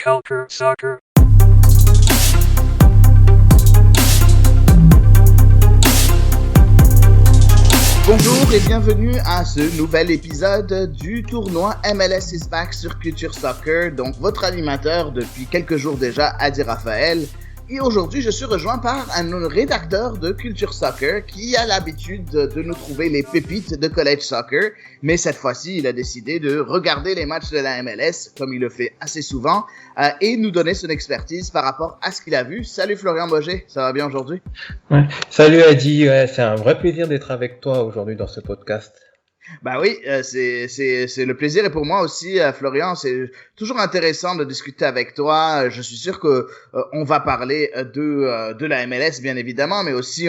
Culture Soccer. Bonjour et bienvenue à ce nouvel épisode du tournoi MLS is Back sur Culture Soccer. Donc votre animateur depuis quelques jours déjà, Adi Raphaël. Et aujourd'hui, je suis rejoint par un rédacteur de Culture Soccer qui a l'habitude de nous trouver les pépites de college soccer. Mais cette fois-ci, il a décidé de regarder les matchs de la MLS, comme il le fait assez souvent, et nous donner son expertise par rapport à ce qu'il a vu. Salut Florian Boger, ça va bien aujourd'hui? Ouais. Salut Adi, c'est un vrai plaisir d'être avec toi aujourd'hui dans ce podcast. Bah oui, c'est le plaisir et pour moi aussi, Florian, c'est toujours intéressant de discuter avec toi. Je suis sûr que on va parler de la MLS bien évidemment, mais aussi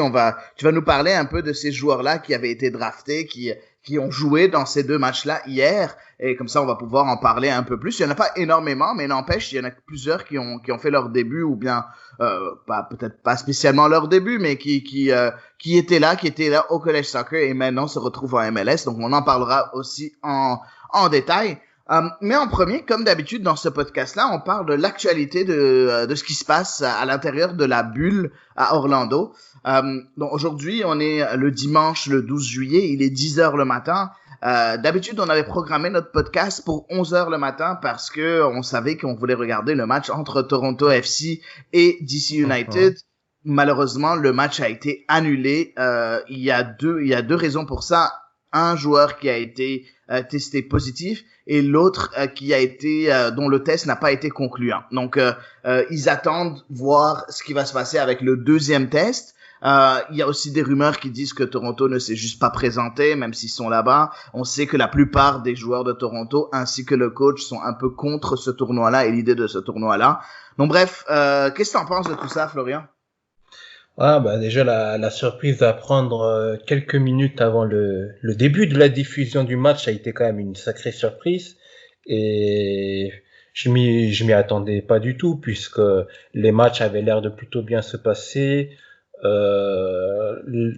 tu vas nous parler un peu de ces joueurs-là qui avaient été draftés, qui ont joué dans ces deux matchs-là hier, et comme ça on va pouvoir en parler un peu plus. Il y en a pas énormément, mais n'empêche, il y en a plusieurs qui ont fait leur début, ou bien peut-être pas spécialement leur début, mais qui étaient là au college soccer et maintenant se retrouvent en MLS. Donc on en parlera aussi en détail. Mais en premier, comme d'habitude dans ce podcast-là, on parle de l'actualité de ce qui se passe à l'intérieur de la bulle à Orlando. Donc aujourd'hui, on est le dimanche, le 12 juillet, il est 10h le matin. D'habitude, on avait programmé notre podcast pour 11h le matin parce que on savait qu'on voulait regarder le match entre Toronto FC et DC United. Malheureusement, le match a été annulé. Il y a deux raisons pour ça. Un joueur qui a été testé positif et l'autre qui a été dont le test n'a pas été concluant. Donc ils attendent voir ce qui va se passer avec le deuxième test. Il y a aussi des rumeurs qui disent que Toronto ne s'est juste pas présenté, même s'ils sont là-bas. On sait que la plupart des joueurs de Toronto ainsi que le coach sont un peu contre ce tournoi-là et l'idée de ce tournoi-là. Donc bref, qu'est-ce que tu en penses de tout ça, Florian? Déjà la surprise d'apprendre quelques minutes avant le début de la diffusion du match a été quand même une sacrée surprise, et je m'y attendais pas du tout puisque les matchs avaient l'air de plutôt bien se passer. Le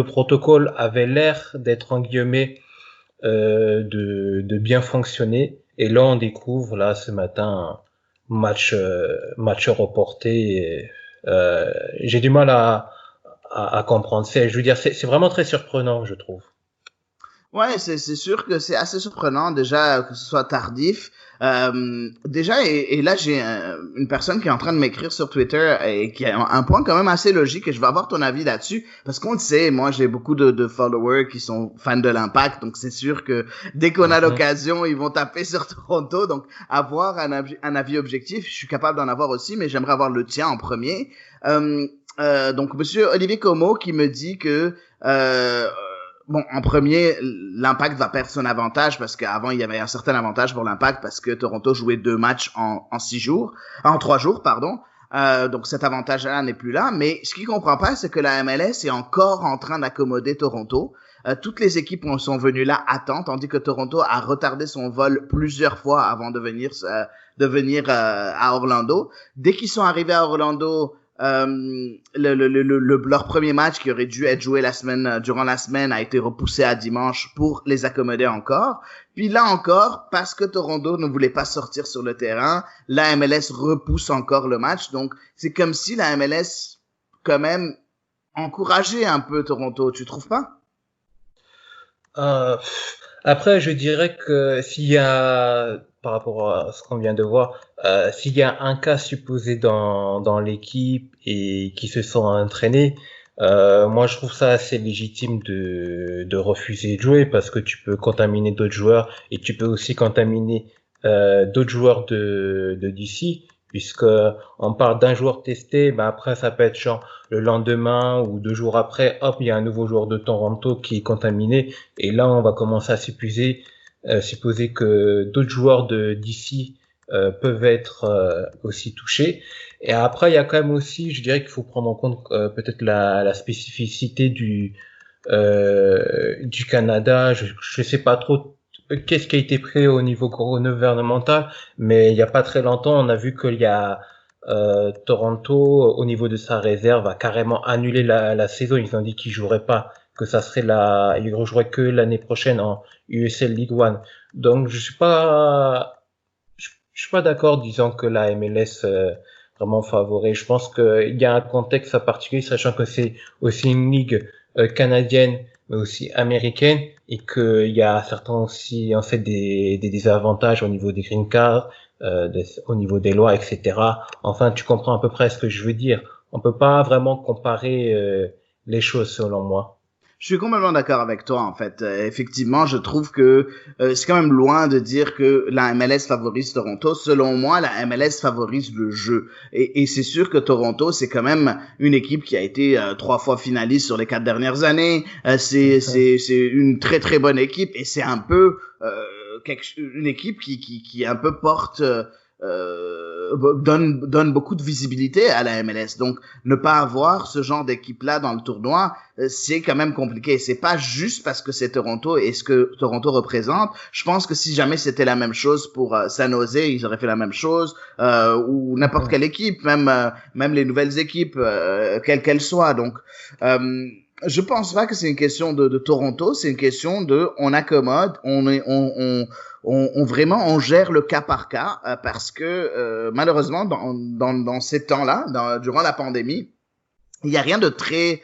protocole avait l'air d'être en guillemets de bien fonctionner, et là on découvre là ce matin match reporté. J'ai du mal à comprendre. Je veux dire, c'est vraiment très surprenant, je trouve. Ouais, c'est sûr que c'est assez surprenant déjà que ce soit tardif. Déjà, et là j'ai une personne qui est en train de m'écrire sur Twitter et qui a un point quand même assez logique, et je vais avoir ton avis là-dessus parce qu'on le sait, moi j'ai beaucoup de followers qui sont fans de l'Impact, donc c'est sûr que dès qu'on a l'occasion, ils vont taper sur Toronto. Donc avoir un avis objectif, je suis capable d'en avoir aussi, mais j'aimerais avoir le tien en premier. Donc monsieur Olivier Como qui me dit que bon, en premier, l'Impact va perdre son avantage parce qu'avant, il y avait un certain avantage pour l'Impact parce que Toronto jouait 2 matchs en 3 jours, pardon. Donc cet avantage-là n'est plus là. Mais ce qu'il comprend pas, c'est que la MLS est encore en train d'accommoder Toronto. Toutes les équipes sont venues là à temps, tandis que Toronto a retardé son vol plusieurs fois avant de venir à Orlando. Dès qu'ils sont arrivés à Orlando, leur premier match qui aurait dû être joué durant la semaine a été repoussé à dimanche pour les accommoder encore. Puis là encore, parce que Toronto ne voulait pas sortir sur le terrain, la MLS repousse encore le match. Donc c'est comme si la MLS quand même encourageait un peu Toronto, tu trouves pas? Après, je dirais que s'il y a, par rapport à ce qu'on vient de voir, s'il y a un cas supposé dans l'équipe et qui se sont entraînés, moi je trouve ça assez légitime de refuser de jouer parce que tu peux contaminer d'autres joueurs et tu peux aussi contaminer d'autres joueurs de DC, puisque on parle d'un joueur testé, après ça peut être genre le lendemain ou 2 jours après, hop, il y a un nouveau joueur de Toronto qui est contaminé, et là on va commencer à supposer que d'autres joueurs de DC peuvent être aussi touchés. Et après il y a quand même aussi, je dirais qu'il faut prendre en compte peut-être la spécificité du Canada. Je sais pas trop qu'est-ce qui a été pris au niveau gouvernemental, mais il y a pas très longtemps, on a vu qu'il y a Toronto, au niveau de sa réserve, a carrément annulé la saison. Ils ont dit qu'ils joueraient pas, que ça serait ils rejoueraient que l'année prochaine en USL League One. Donc je je suis pas d'accord disant que la MLS vraiment favorise. Je pense qu'il y a un contexte à particulier, sachant que c'est aussi une ligue canadienne, mais aussi américaine, et qu'il y a certains aussi en fait des désavantages au niveau des green cards, au niveau des lois, etc. Enfin, tu comprends à peu près ce que je veux dire. On peut pas vraiment comparer les choses selon moi. Je suis complètement d'accord avec toi, en fait. Effectivement, je trouve que c'est quand même loin de dire que la MLS favorise Toronto. Selon moi, la MLS favorise le jeu. Et c'est sûr que Toronto, c'est quand même une équipe qui a été 3 fois finaliste sur les 4 dernières années. C'est une très, très bonne équipe. Et c'est un peu une équipe qui un peu porte... donne beaucoup de visibilité à la MLS. Donc, ne pas avoir ce genre d'équipe-là dans le tournoi, c'est quand même compliqué. C'est pas juste parce que c'est Toronto et ce que Toronto représente. Je pense que si jamais c'était la même chose pour San Jose, ils auraient fait la même chose, ou n'importe quelle équipe, même les nouvelles équipes, quelles qu'elles soient. Donc, je pense pas que c'est une question de Toronto, c'est une question de on accommode, on vraiment on gère le cas par cas parce que malheureusement dans ces temps-là, durant la pandémie, il y a rien de très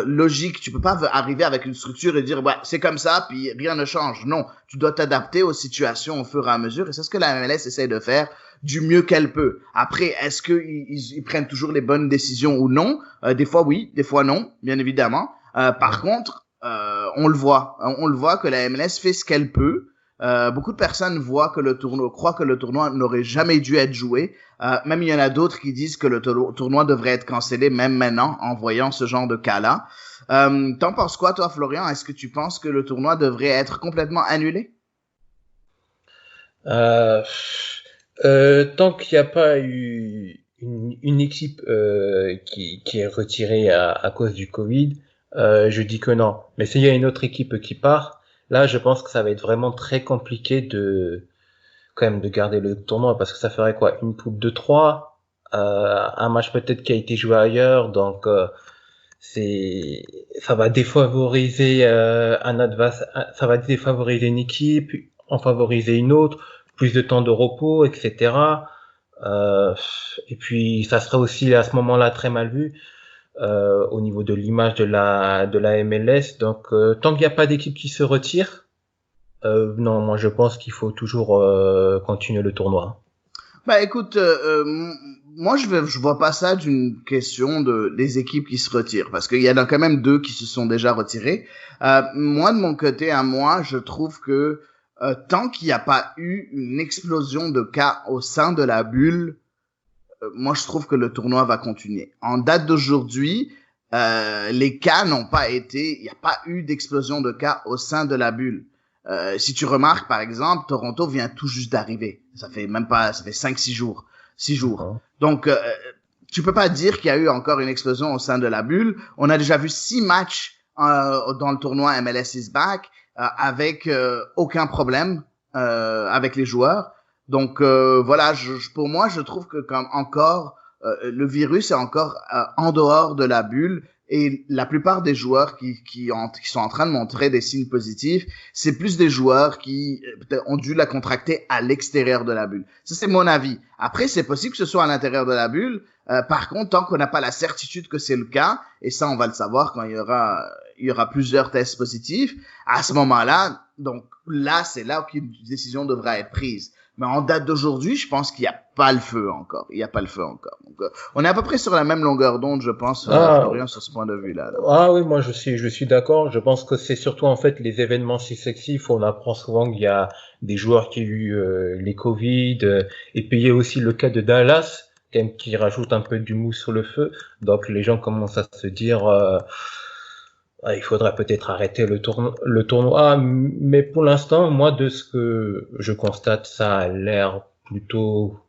logique. Tu peux pas arriver avec une structure et dire ouais, c'est comme ça puis rien ne change. Non, tu dois t'adapter aux situations au fur et à mesure et c'est ce que la MLS essaie de faire du mieux qu'elle peut. Après, est-ce que ils prennent toujours les bonnes décisions ou non? Des fois oui, des fois non, bien évidemment. Par contre, on le voit que la MLS fait ce qu'elle peut. Beaucoup de personnes croient que le tournoi n'aurait jamais dû être joué. Même il y en a d'autres qui disent que le tournoi devrait être cancellé même maintenant en voyant ce genre de cas-là. T'en penses quoi, toi, Florian? Est-ce que tu penses que le tournoi devrait être complètement annulé? Euh, Tant qu'il n'y a pas eu une équipe qui est retirée à cause du Covid, je dis que non. Mais s'il y a une autre équipe qui part, là, je pense que ça va être vraiment très compliqué de quand même de garder le tournoi parce que ça ferait quoi? Une poule de 3, un match peut-être qui a été joué ailleurs, donc c'est ça va défavoriser ça va défavoriser une équipe, en favoriser une autre, plus de temps de repos, etc. Euh, et puis ça serait aussi à ce moment-là très mal vu au niveau de l'image de la MLS. Donc tant qu'il n'y a pas d'équipe qui se retire, non, moi je pense qu'il faut toujours continuer le tournoi. Bah écoute, moi je vois pas ça d'une question de des équipes qui se retirent parce qu'il y en a quand même 2 qui se sont déjà retirés. Moi de mon côté à moi, je trouve que tant qu'il n'y a pas eu une explosion de cas au sein de la bulle, moi je trouve que le tournoi va continuer. En date d'aujourd'hui, les cas n'ont pas été, il n'y a pas eu d'explosion de cas au sein de la bulle. Si tu remarques, par exemple, Toronto vient tout juste d'arriver. Ça fait même pas, ça fait 5, 6 jours. 6 jours. Hein. Donc, tu peux pas dire qu'il y a eu encore une explosion au sein de la bulle. On a déjà vu 6 matchs dans le tournoi MLS is Back avec aucun problème avec les joueurs. Donc, voilà, pour moi, je trouve que comme encore, le virus est encore en dehors de la bulle. Et la plupart des joueurs qui sont en train de montrer des signes positifs, c'est plus des joueurs qui ont dû la contracter à l'extérieur de la bulle. Ça, c'est mon avis. Après, c'est possible que ce soit à l'intérieur de la bulle. Par contre, tant qu'on n'a pas la certitude que c'est le cas, et ça, on va le savoir quand il y aura plusieurs tests positifs, à ce moment-là, donc là, c'est là qu'une décision devra être prise. Mais en date d'aujourd'hui, je pense qu'il n'y a pas le feu encore. Il n'y a pas le feu encore. Donc, on est à peu près sur la même longueur d'onde, je pense, Ah, Florian, sur ce point de vue-là. Là. ah oui, moi je suis d'accord. Je pense que c'est surtout en fait les événements successifs. On apprend souvent qu'il y a des joueurs qui ont eu les Covid, et puis il y a aussi le cas de Dallas quand même, qui rajoute un peu du mou sur le feu. Donc les gens commencent à se dire il faudrait peut-être arrêter le tournoi. Mais pour l'instant, moi de ce que je constate, ça a l'air plutôt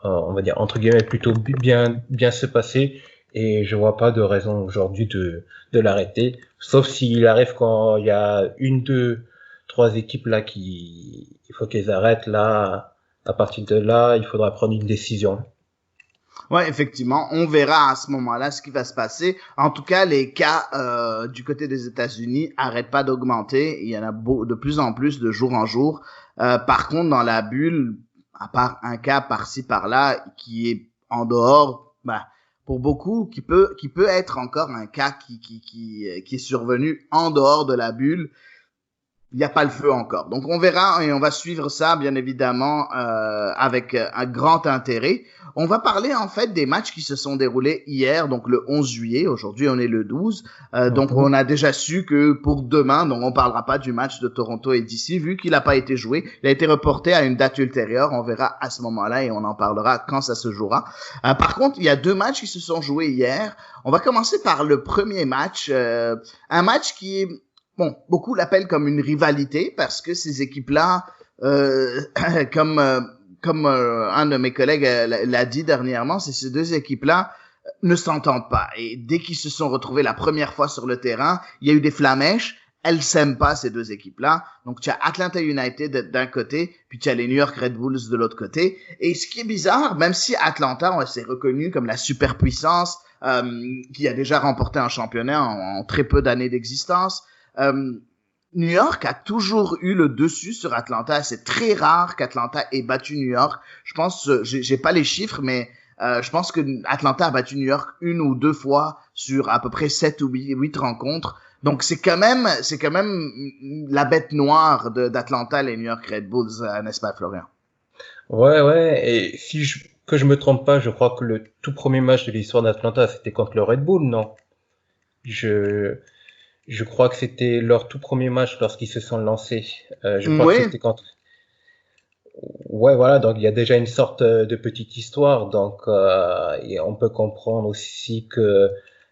on va dire entre guillemets plutôt bien se passer et je vois pas de raison aujourd'hui de l'arrêter, sauf s'il arrive quand il y a une, deux, trois équipes là qui il faut qu'elles arrêtent là. À partir de là, il faudra prendre une décision. Ouais, effectivement, on verra à ce moment-là ce qui va se passer. En tout cas, les cas du côté des États-Unis arrêtent pas d'augmenter. Il y en a de plus en plus de jour en jour. Par contre, dans la bulle, à part un cas par-ci par-là qui est en dehors, pour beaucoup, qui peut être encore un cas qui est survenu en dehors de la bulle. Il n'y a pas le feu encore. Donc on verra et on va suivre ça bien évidemment avec un grand intérêt. On va parler en fait des matchs qui se sont déroulés hier, donc le 11 juillet. Aujourd'hui on est le 12. Donc on a déjà su que pour demain, donc on parlera pas du match de Toronto et d'ici vu qu'il n'a pas été joué. Il a été reporté à une date ultérieure. On verra à ce moment-là et on en parlera quand ça se jouera. Par contre, il y a deux matchs qui se sont joués hier. On va commencer par le premier match. Un match qui est... Bon, beaucoup l'appellent comme une rivalité parce que ces équipes-là, comme un de mes collègues l'a dit dernièrement, ces deux équipes-là ne s'entendent pas. Et dès qu'ils se sont retrouvés la première fois sur le terrain, il y a eu des flamèches. Elles s'aiment pas, ces deux équipes-là. Donc, tu as Atlanta United d'un côté, puis tu as les New York Red Bulls de l'autre côté. Et ce qui est bizarre, même si Atlanta, on s'est reconnu comme la superpuissance qui a déjà remporté un championnat en très peu d'années d'existence, New York a toujours eu le dessus sur Atlanta. C'est très rare qu'Atlanta ait battu New York. Je pense, j'ai pas les chiffres, mais je pense que Atlanta a battu New York une ou deux fois sur à peu près 7 ou 8 rencontres. Donc c'est quand même la bête noire d'Atlanta, les New York Red Bulls, n'est-ce pas, Florian? Ouais. Et que je me trompe pas, je crois que le tout premier match de l'histoire d'Atlanta, c'était contre le Red Bull, non? Je crois que c'était leur tout premier match lorsqu'ils se sont lancés. Je crois que c'était contre... Ouais, voilà, donc il y a déjà une sorte de petite histoire. Donc et on peut comprendre aussi que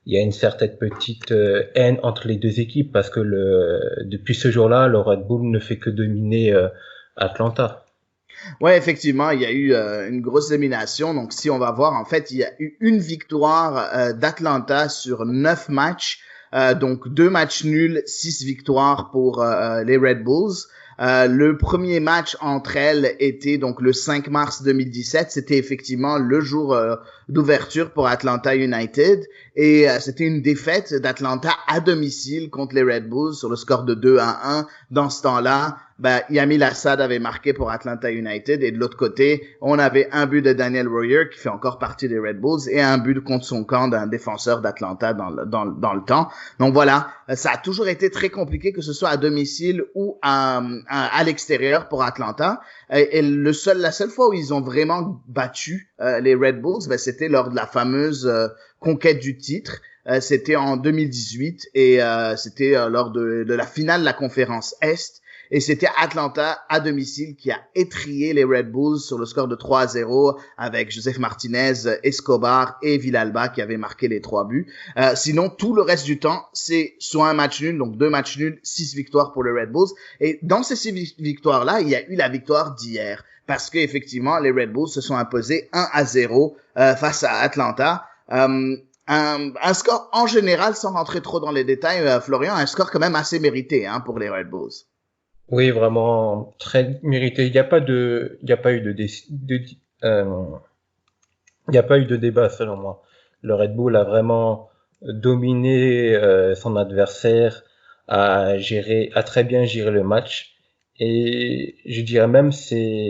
il y a une certaine petite haine entre les deux équipes parce que depuis ce jour-là, le Red Bull ne fait que dominer Atlanta. Ouais, effectivement, il y a eu une grosse domination. Donc si on va voir, en fait, il y a eu une victoire d'Atlanta sur 9 matchs. Donc 2 matchs nuls, 6 victoires pour les Red Bulls. Le premier match entre elles était donc le 5 mars 2017. C'était effectivement le jour d'ouverture pour Atlanta United. Et c'était une défaite d'Atlanta à domicile contre les Red Bulls sur le score de 2-1. Dans ce temps-là, Yamil Assad avait marqué pour Atlanta United et de l'autre côté, on avait un but de Daniel Royer qui fait encore partie des Red Bulls et un but contre son camp d'un défenseur d'Atlanta dans le temps. Donc voilà, ça a toujours été très compliqué que ce soit à domicile ou à l'extérieur pour Atlanta. Et la seule fois où ils ont vraiment battu les Red Bulls, c'était lors de la fameuse conquête du titre. C'était en 2018 et c'était lors de la finale de la conférence Est. Et c'était Atlanta à domicile qui a étrillé les Red Bulls sur le score de 3-0 avec Joseph Martinez, Escobar et Villalba qui avaient marqué les 3 buts. Sinon, tout le reste du temps, c'est soit un match nul, donc 2 matchs nuls, 6 victoires pour les Red Bulls. Et dans ces 6 victoires-là, il y a eu la victoire d'hier parce qu'effectivement, les Red Bulls se sont imposés 1-0 face à Atlanta. Un score en général, sans rentrer trop dans les détails, Florian, un score quand même assez mérité pour les Red Bulls. Oui, vraiment très mérité. Il n'y a pas eu de débat selon moi. Le Red Bull a vraiment dominé son adversaire, a très bien géré le match et je dirais même ça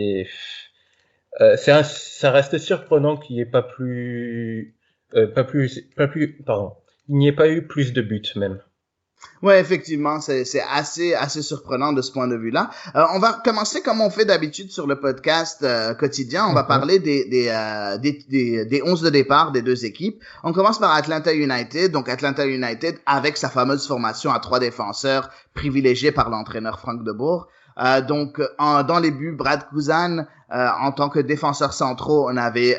reste surprenant qu'il n'y ait il n'y ait pas eu plus de buts même. Ouais, effectivement, c'est assez surprenant de ce point de vue-là. On va commencer comme on fait d'habitude sur le podcast quotidien. On va parler des 11 de départ des deux équipes. On commence par Atlanta United. Donc Atlanta United avec sa fameuse formation à 3 défenseurs privilégiés par l'entraîneur Frank de Boer. Dans les buts, Brad Guzan, en tant que défenseur centraux, on avait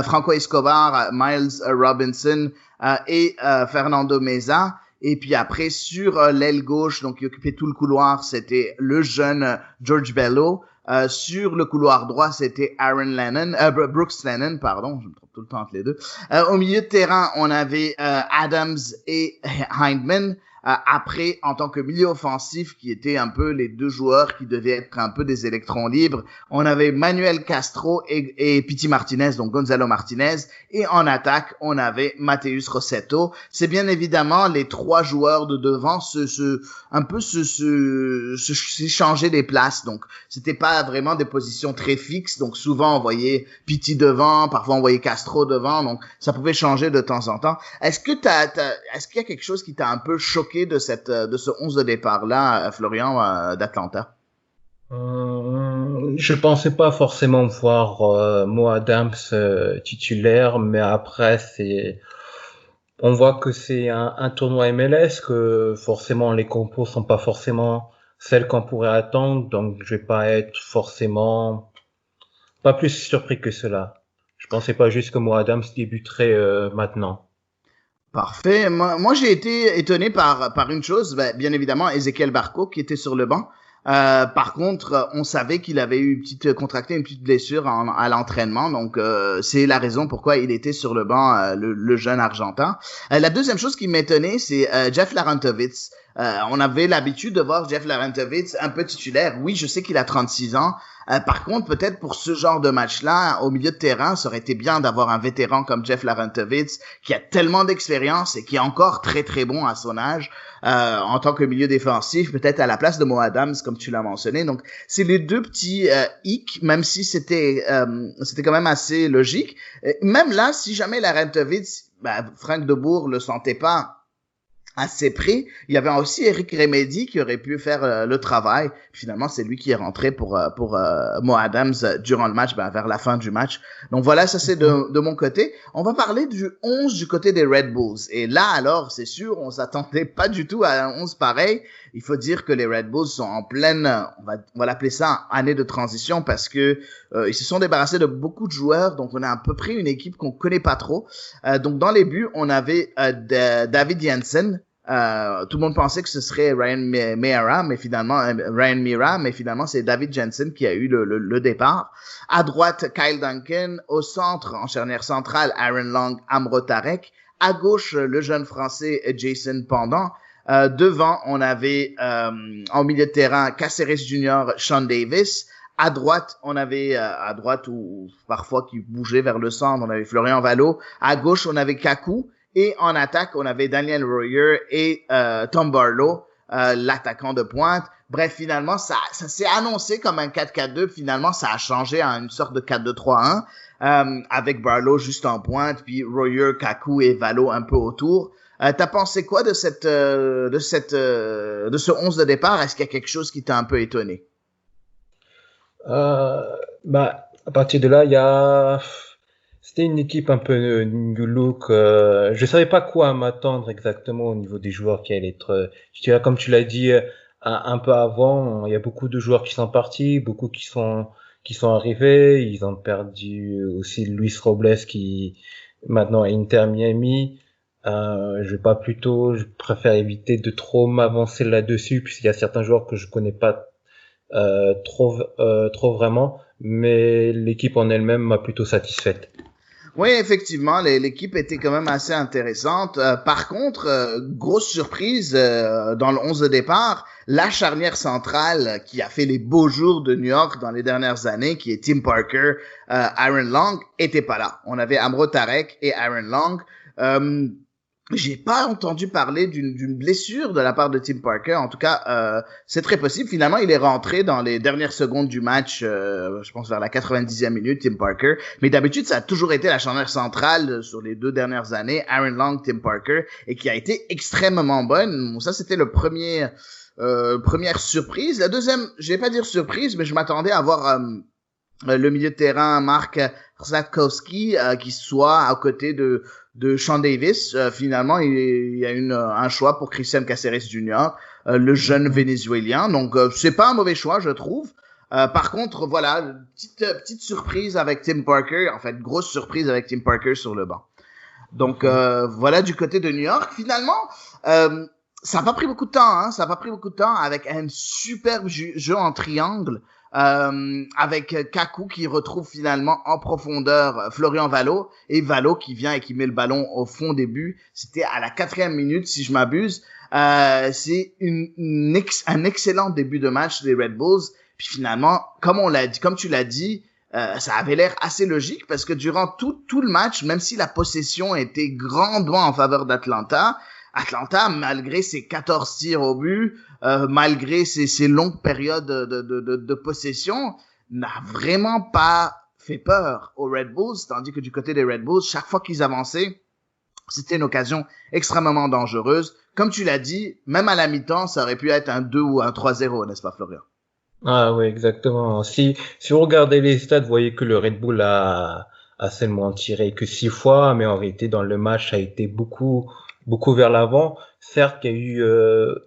Franco Escobar, Miles Robinson et Fernando Meza. Et puis après, sur l'aile gauche, donc qui occupait tout le couloir, c'était le jeune George Bello. Sur le couloir droit, c'était Brooks Lennon, pardon, je me trompe tout le temps entre les deux. Au milieu de terrain, on avait Adams et Hindman. après, en tant que milieu offensif, qui étaient un peu les deux joueurs qui devaient être un peu des électrons libres, on avait Manuel Castro et Pity Martinez, donc Gonzalo Martinez. Et en attaque, on avait Mateus Rossetto. C'est bien évidemment les trois joueurs de devant s'échanger des places. Donc, c'était pas vraiment des positions très fixes. Donc, souvent, on voyait Pity devant, parfois on voyait Castro devant. Donc, ça pouvait changer de temps en temps. Est-ce qu'il y a quelque chose qui t'a un peu choqué de ce 11 de départ-là, Florian, d'Atlanta? Je pensais pas forcément voir Mo Adams titulaire, mais après on voit que c'est un tournoi MLS, que forcément les compos sont pas forcément celles qu'on pourrait attendre, donc je vais pas être forcément pas plus surpris que cela. Je pensais pas juste que Mo Adams débuterait maintenant. Parfait. Moi, j'ai été étonné par une chose, bien évidemment, Ezequiel Barco qui était sur le banc. Par contre, on savait qu'il avait contracté une petite blessure à l'entraînement, donc c'est la raison pourquoi il était sur le banc, le jeune Argentin. La deuxième chose qui m'étonnait, c'est Jeff Larentowicz. On avait l'habitude de voir Jeff Larentowicz un peu titulaire. Oui, je sais qu'il a 36 ans. Par contre, peut-être pour ce genre de match-là, au milieu de terrain, ça aurait été bien d'avoir un vétéran comme Jeff Larentowicz qui a tellement d'expérience et qui est encore très très bon à son âge en tant que milieu défensif, peut-être à la place de Mo Adams, comme tu l'as mentionné. Donc, c'est les deux petits hicks, même si c'était quand même assez logique. Même là, si jamais Larentowicz, Frank de Boer le sentait pas assez près. Il y avait aussi Eric Remedi qui aurait pu faire le travail. Finalement, c'est lui qui est rentré pour Mo Adams durant le match, vers la fin du match. Donc voilà, ça c'est de mon côté. On va parler du 11 du côté des Red Bulls. Et là, alors, c'est sûr, on s'attendait pas du tout à un 11 pareil. Il faut dire que les Red Bulls sont en pleine, on va l'appeler ça, année de transition parce que ils se sont débarrassés de beaucoup de joueurs. Donc on a à peu près une équipe qu'on connaît pas trop. Donc dans les buts, on avait David Janssen. Tout le monde pensait que ce serait Ryan Meara, mais finalement c'est David Janssen qui a eu le départ. À droite, Kyle Duncan. Au centre, en charnière centrale, Aaron Long, Amro Tarek. À gauche, le jeune français Jason Pendant. Devant, on avait en milieu de terrain Caceres Jr., Sean Davis. À droite, on avait ou parfois qui bougeait vers le centre, on avait Florian Vallo. À gauche, on avait Kaku. Et en attaque, on avait Daniel Royer et Tom Barlow, l'attaquant de pointe. Bref, finalement, ça s'est annoncé comme un 4-4-2. Finalement, ça a changé à une sorte de 4-2-3-1 avec Barlow juste en pointe, puis Royer, Kaku et Vallo un peu autour. T'as pensé quoi de ce 11 de départ? Est-ce qu'il y a quelque chose qui t'a un peu étonné? À partir de là, c'était une équipe un peu new look. Je savais pas quoi m'attendre exactement au niveau des joueurs qui allaient être. Comme tu l'as dit un peu avant, il y a beaucoup de joueurs qui sont partis, beaucoup qui sont arrivés. Ils ont perdu aussi Luis Robles qui maintenant est Inter Miami. Je préfère éviter de trop m'avancer là-dessus puisqu'il y a certains joueurs que je connais pas trop vraiment, mais l'équipe en elle-même m'a plutôt satisfaite. Oui, effectivement, l'équipe était quand même assez intéressante. Par contre, grosse surprise dans le 11 de départ, la charnière centrale qui a fait les beaux jours de New York dans les dernières années, qui est Tim Parker, Aaron Long, était pas là. On avait Amro Tarek et Aaron Long. J'ai pas entendu parler d'une blessure de la part de Tim Parker. En tout cas, c'est très possible. Finalement, il est rentré dans les dernières secondes du match, je pense vers la 90e minute, Tim Parker. Mais d'habitude, ça a toujours été la charnière centrale sur les 2 dernières années, Aaron Long, Tim Parker, et qui a été extrêmement bonne. Ça, c'était première surprise. La deuxième, je vais pas dire surprise, mais je m'attendais à voir le milieu de terrain, Mark Rzatkowski, qui soit à côté de Sean Davis. Finalement, il y a un choix pour Christian Caceres Jr., le jeune Vénézuélien. Donc, c'est pas un mauvais choix, je trouve. Par contre, voilà, petite surprise avec Tim Parker. En fait, grosse surprise avec Tim Parker sur le banc. Donc, voilà du côté de New York. Finalement, ça n'a pas pris beaucoup de temps, hein. Ça n'a pas pris beaucoup de temps avec un superbe jeu en triangle avec Kaku qui retrouve finalement en profondeur Florian Valot, et Valot qui vient et qui met le ballon au fond des buts. C'était à la 4e minute, si je m'abuse. C'est un excellent début de match des Red Bulls. Puis finalement, comme tu l'as dit, ça avait l'air assez logique parce que durant tout le match, même si la possession était grandement en faveur d'Atlanta, malgré ses 14 tirs au but, malgré ses longues périodes de possession, n'a vraiment pas fait peur aux Red Bulls, tandis que du côté des Red Bulls, chaque fois qu'ils avançaient, c'était une occasion extrêmement dangereuse. Comme tu l'as dit, même à la mi-temps, ça aurait pu être un 2 ou un 3-0, n'est-ce pas, Florian? Ah oui, exactement. Si vous regardez les stats, vous voyez que le Red Bull a seulement tiré que 6 fois, mais en réalité, dans le match, ça a été beaucoup vers l'avant. Certes, il y a eu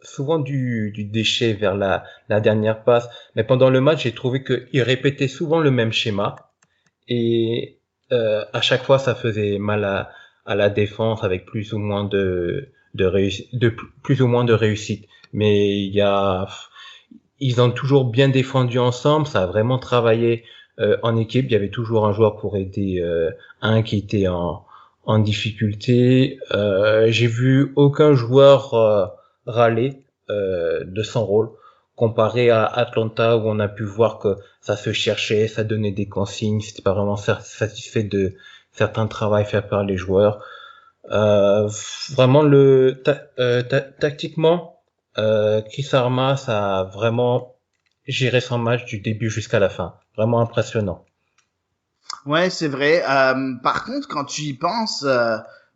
souvent du déchet vers la dernière passe, mais pendant le match, j'ai trouvé qu'ils répétaient souvent le même schéma et à chaque fois, ça faisait mal à la défense avec plus ou moins de réussite. Mais ils ont toujours bien défendu ensemble, ça a vraiment travaillé en équipe. Il y avait toujours un joueur pour aider un qui était en difficulté. J'ai vu aucun joueur râler de son rôle, comparé à Atlanta où on a pu voir que ça se cherchait, ça donnait des consignes, c'était pas vraiment satisfait de certains travaux faits par les joueurs. Vraiment tactiquement, Chris Armas a vraiment géré son match du début jusqu'à la fin. Vraiment impressionnant. Ouais, c'est vrai. Par contre, quand tu y penses,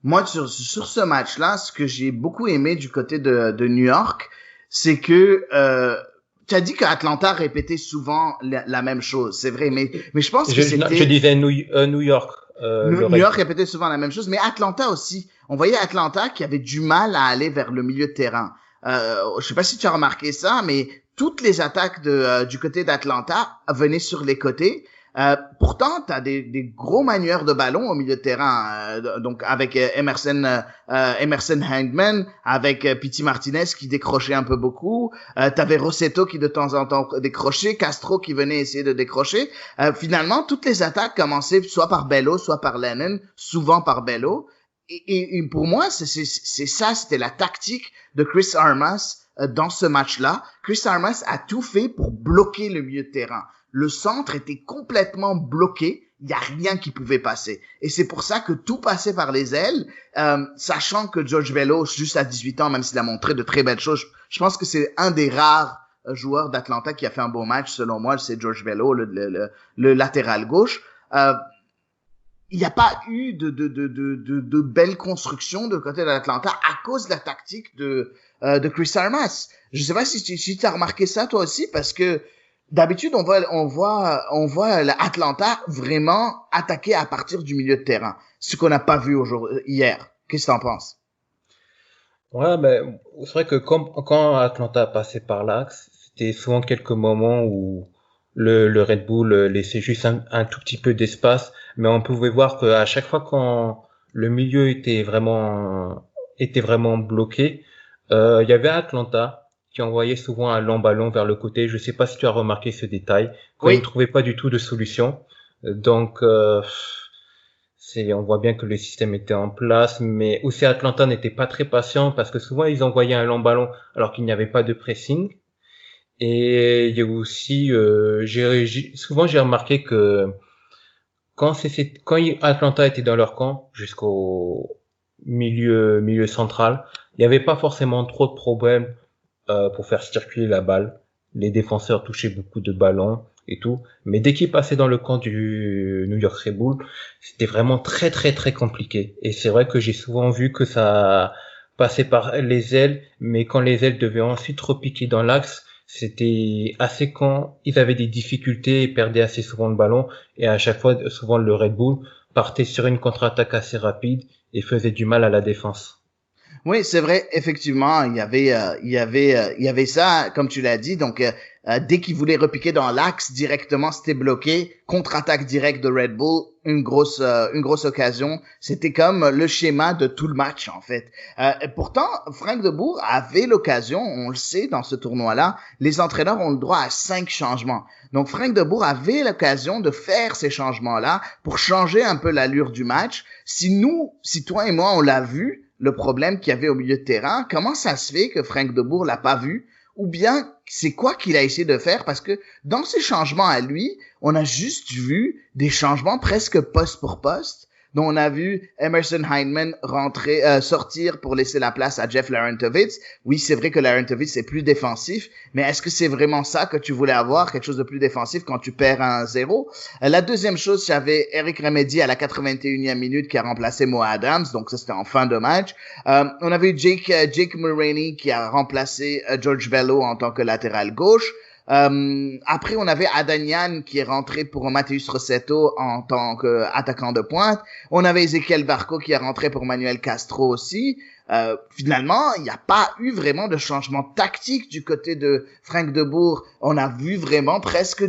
moi sur ce match-là, ce que j'ai beaucoup aimé du côté de New York, c'est que tu as dit qu'Atlanta répétait souvent la même chose. C'est vrai, mais je pense que c'était... Je disais New York. New York répétait souvent la même chose, mais Atlanta aussi. On voyait Atlanta qui avait du mal à aller vers le milieu de terrain. Je sais pas si tu as remarqué ça, mais toutes les attaques du côté d'Atlanta venaient sur les côtés. Pourtant, tu as des gros manieurs de ballon au milieu de terrain, donc avec Emerson Hangman, avec Pity Martinez qui décrochait un peu beaucoup, t'avais Rossetto qui de temps en temps décrochait, Castro qui venait essayer de décrocher. Finalement, toutes les attaques commençaient soit par Bello, soit par Lennon, souvent par Bello. Et pour moi, c'est ça, c'était la tactique de Chris Armas dans ce match-là. Chris Armas a tout fait pour bloquer le milieu de terrain. Le centre était complètement bloqué. Il n'y a rien qui pouvait passer. Et c'est pour ça que tout passait par les ailes, sachant que George Bello, juste à 18 ans, même s'il a montré de très belles choses, je pense que c'est un des rares joueurs d'Atlanta qui a fait un bon match, selon moi, c'est George Bello, le latéral gauche. Il n'y a pas eu de belles constructions de côté de l'Atlanta à cause de la tactique de Chris Armas. Je sais pas si tu as remarqué ça toi aussi, parce que d'habitude on voit l'Atlanta vraiment attaquer à partir du milieu de terrain, ce qu'on n'a pas vu hier. Qu'est-ce que t'en penses? Ouais, ben c'est vrai que quand Atlanta passait par là, c'était souvent quelques moments où le Red Bull laissait juste un tout petit peu d'espace, mais on pouvait voir qu'à chaque fois quand le milieu était vraiment bloqué, il y avait Atlanta qui envoyait souvent un long ballon vers le côté. Je sais pas si tu as remarqué ce détail, quand Oui. ils ne trouvaient pas du tout de solution. Donc on voit bien que le système était en place, mais aussi Atlanta n'était pas très patient parce que souvent ils envoyaient un long ballon alors qu'il n'y avait pas de pressing. Et il y a aussi, souvent j'ai remarqué que quand Atlanta était dans leur camp jusqu'au milieu central, il n'y avait pas forcément trop de problèmes pour faire circuler la balle. Les défenseurs touchaient beaucoup de ballons et tout, mais dès qu'ils passaient dans le camp du New York Red Bull, c'était vraiment très très très compliqué. Et c'est vrai que j'ai souvent vu que ça passait par les ailes, mais quand les ailes devaient ensuite repiquer dans l'axe, c'était assez quand ils avaient des difficultés et perdaient assez souvent le ballon, et à chaque fois, souvent le Red Bull partait sur une contre-attaque assez rapide et faisait du mal à la défense. Oui, c'est vrai, effectivement, il y avait ça, comme tu l'as dit. Donc, dès qu'il voulait repiquer dans l'axe directement, c'était bloqué. Contre-attaque directe de Red Bull, une grosse occasion. C'était comme le schéma de tout le match, en fait. Et pourtant, Frank de Boer avait l'occasion, on le sait, dans ce tournoi-là, les entraîneurs ont le droit à 5 changements. Donc, Frank de Boer avait l'occasion de faire ces changements-là pour changer un peu l'allure du match. Si toi et moi, on l'a vu, le problème qu'il y avait au milieu de terrain, comment ça se fait que Frank de Boer l'a pas vu? Ou bien, c'est quoi qu'il a essayé de faire? Parce que dans ces changements à lui, on a juste vu des changements presque poste pour poste. Donc, on a vu Emerson Hyndman sortir pour laisser la place à Jeff Larentovitz. Oui, c'est vrai que Larentovitz est plus défensif, mais est-ce que c'est vraiment ça que tu voulais avoir, quelque chose de plus défensif quand tu perds 1-0? La deuxième chose, j'avais Eric Remedi à la 81e minute qui a remplacé Mo Adams, donc ça c'était en fin de match. On avait eu Jake Mulroney qui a remplacé George Bello en tant que latéral gauche. Après, on avait Adanian qui est rentré pour Matheus Rossetto en tant qu'attaquant de pointe. On avait Ezequiel Barco qui est rentré pour Manuel Castro aussi. Finalement, il n'y a pas eu vraiment de changement tactique du côté de Frank de Boer. On a vu vraiment presque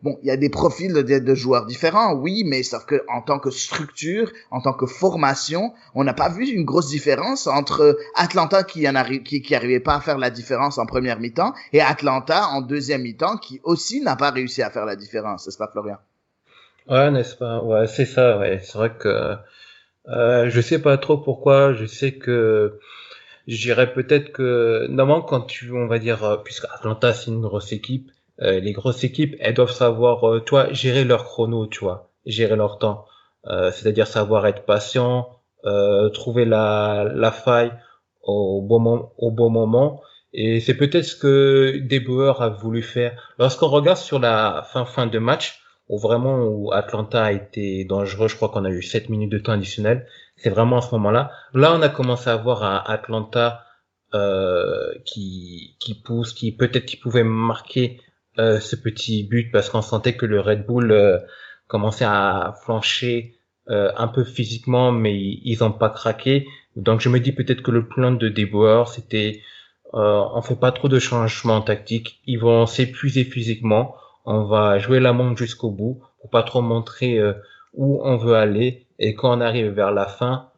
bon, il y a des profils de joueurs différents, oui, mais sauf que en tant que structure, en tant que formation, on n'a pas vu une grosse différence entre Atlanta qui arrivait pas à faire la différence en première mi-temps et Atlanta en deuxième mi-temps qui aussi n'a pas réussi à faire la différence, n'est-ce pas, Florian? Ouais, n'est-ce pas? Ouais, c'est ça, ouais. C'est vrai que je sais pas trop pourquoi. Je sais que je dirais peut-être que normalement on va dire, puisque Atlanta c'est une grosse équipe, les grosses équipes elles doivent savoir, gérer leur chrono, gérer leur temps. C'est-à-dire savoir être patient, trouver la faille au bon moment. Et c'est peut-être ce que De Boer a voulu faire. Lorsqu'on regarde sur la fin de match, où Atlanta a été dangereux, je crois qu'on a eu 7 minutes de temps additionnel. C'est vraiment à ce moment-là. Là, on a commencé à voir un Atlanta qui pousse, qui peut-être qui pouvait marquer ce petit but parce qu'on sentait que le Red Bull commençait à flancher un peu physiquement, mais ils ont pas craqué. Donc je me dis peut-être que le plan de De Boer, c'était on fait pas trop de changements tactiques, ils vont s'épuiser physiquement, on va jouer la montre jusqu'au bout pour pas trop montrer où on veut aller, et quand on arrive vers la fin,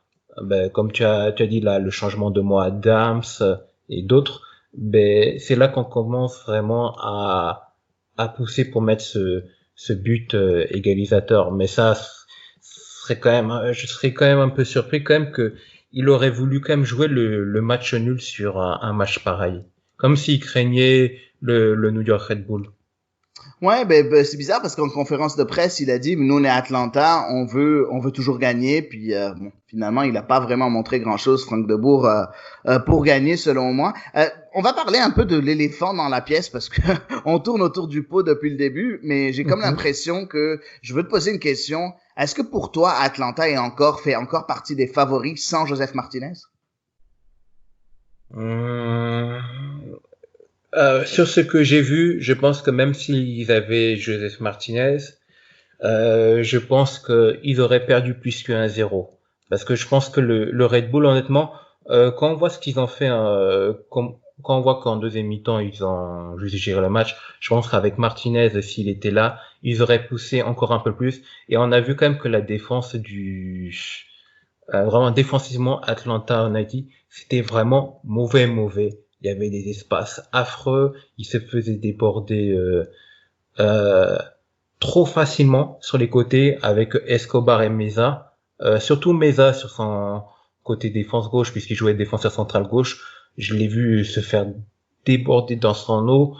ben, comme tu as dit là, le changement de Mo Adams et d'autres, ben c'est là qu'on commence vraiment à pousser pour mettre ce but égalisateur. Mais ça serait quand même, je serais quand même un peu surpris quand même que il aurait voulu quand même jouer le match nul sur un match pareil, comme s'il craignait le New York Red Bull. Ouais, c'est bizarre parce qu'en conférence de presse, il a dit, nous on est Atlanta, on veut toujours gagner. Puis bon, finalement, il n'a pas vraiment montré grand-chose, Frank de Boer, pour gagner, selon moi. On va parler un peu de l'éléphant dans la pièce parce que on tourne autour du pot depuis le début, mais j'ai comme l'impression que je veux te poser une question. Est-ce que pour toi, Atlanta fait encore partie des favoris sans Joseph Martinez? Sur ce que j'ai vu, je pense que même s'ils avaient Joseph Martinez, je pense qu'ils auraient perdu plus que 1-0. Parce que je pense que le Red Bull, honnêtement, quand on voit ce qu'ils ont fait, quand on voit qu'en deuxième mi-temps, ils ont juste géré le match, je pense qu'avec Martinez, s'il était là, ils auraient poussé encore un peu plus. Et on a vu quand même que la défense vraiment défensivement, Atlanta United, c'était vraiment mauvais. Il y avait des espaces affreux, ils se faisaient déborder euh, trop facilement sur les côtés avec Escobar et Meza. Surtout Meza sur son côté défense gauche, puisqu'il jouait défenseur central gauche. Je l'ai vu se faire déborder dans son eau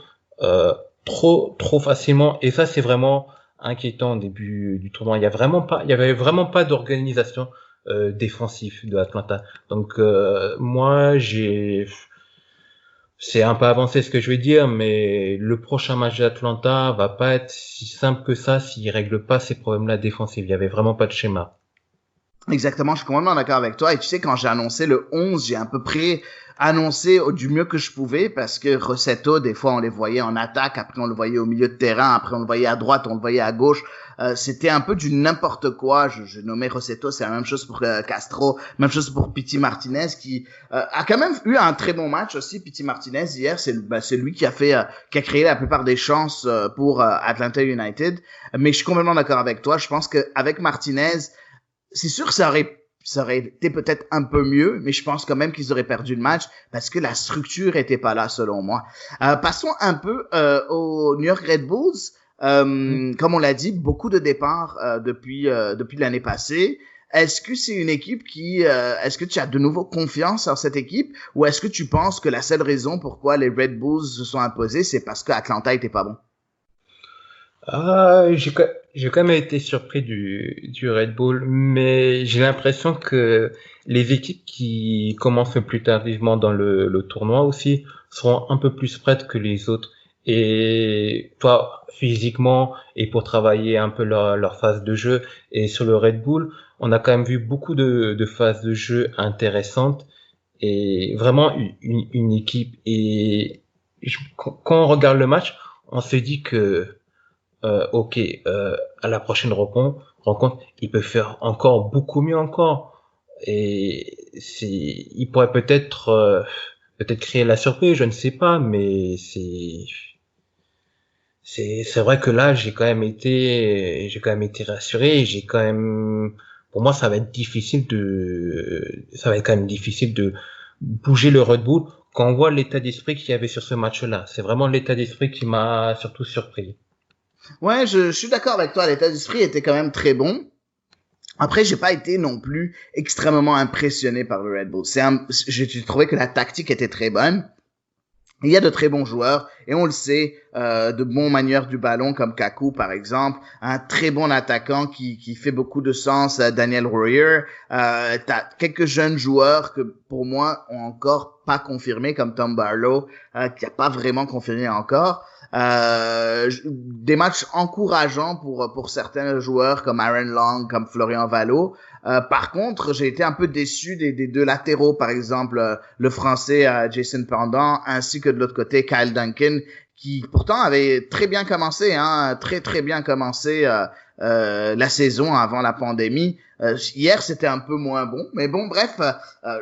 trop facilement. Et ça, c'est vraiment inquiétant au début du tournoi. Il y avait vraiment pas d'organisation défensive de Atlanta. Donc moi, c'est un peu avancé ce que je vais dire, mais le prochain match d'Atlanta va pas être si simple que ça s'il règle pas ces problèmes-là défensifs. Il y avait vraiment pas de schéma. Exactement, je suis complètement d'accord avec toi. Et tu sais, quand j'ai annoncé le 11, j'ai à peu près annoncé du mieux que je pouvais parce que Rossetto, des fois, on les voyait en attaque, après on le voyait au milieu de terrain, après on le voyait à droite, on le voyait à gauche. C'était un peu du n'importe quoi. Je nommais Rossetto, c'est la même chose pour Castro, même chose pour Pity Martinez qui a quand même eu un très bon match aussi. Pity Martinez hier, c'est lui qui a qui a créé la plupart des chances pour Atlanta United. Mais je suis complètement d'accord avec toi. Je pense qu'avec Martinez, c'est sûr que ça aurait été peut-être un peu mieux, mais je pense quand même qu'ils auraient perdu le match parce que la structure était pas là selon moi. Passons un peu aux New York Red Bulls. Comme on l'a dit, beaucoup de départs depuis l'année passée. Est-ce que c'est une équipe est-ce que tu as de nouveau confiance en cette équipe ou est-ce que tu penses que la seule raison pourquoi les Red Bulls se sont imposés, c'est parce que Atlanta était pas bon? Ah, j'ai quand même été surpris du Red Bull, mais j'ai l'impression que les équipes qui commencent plus tardivement dans le tournoi aussi seront un peu plus prêtes que les autres. Et toi, physiquement, et pour travailler un peu leur phase de jeu. Et sur le Red Bull, on a quand même vu beaucoup de phases de jeu intéressantes et vraiment une équipe. Et quand on regarde le match, on se dit que ok, à la prochaine rencontre, il peut faire encore beaucoup mieux encore. Et il pourrait peut-être créer la surprise, je ne sais pas, mais c'est vrai que là, j'ai quand même été rassuré. Pour moi, ça va être quand même difficile de bouger le Red Bull quand on voit l'état d'esprit qu'il y avait sur ce match-là. C'est vraiment l'état d'esprit qui m'a surtout surpris. Ouais, je suis d'accord avec toi. L'état d'esprit était quand même très bon. Après, j'ai pas été non plus extrêmement impressionné par le Red Bull. J'ai trouvé que la tactique était très bonne. Il y a de très bons joueurs et on le sait, de bons manieurs du ballon comme Kaku par exemple, un très bon attaquant qui fait beaucoup de sens, Daniel Warrior. T'as quelques jeunes joueurs que pour moi ont encore pas confirmé comme Tom Barlow, qui a pas vraiment confirmé encore. Des matchs encourageants pour certains joueurs comme Aaron Long, comme Florian Vallo. Par contre, j'ai été un peu déçu des deux latéraux, par exemple le français Jason Pendant, ainsi que de l'autre côté Kyle Duncan, qui pourtant avait très bien commencé, très très bien commencé la saison avant la pandémie. Hier, c'était un peu moins bon, mais bon, bref,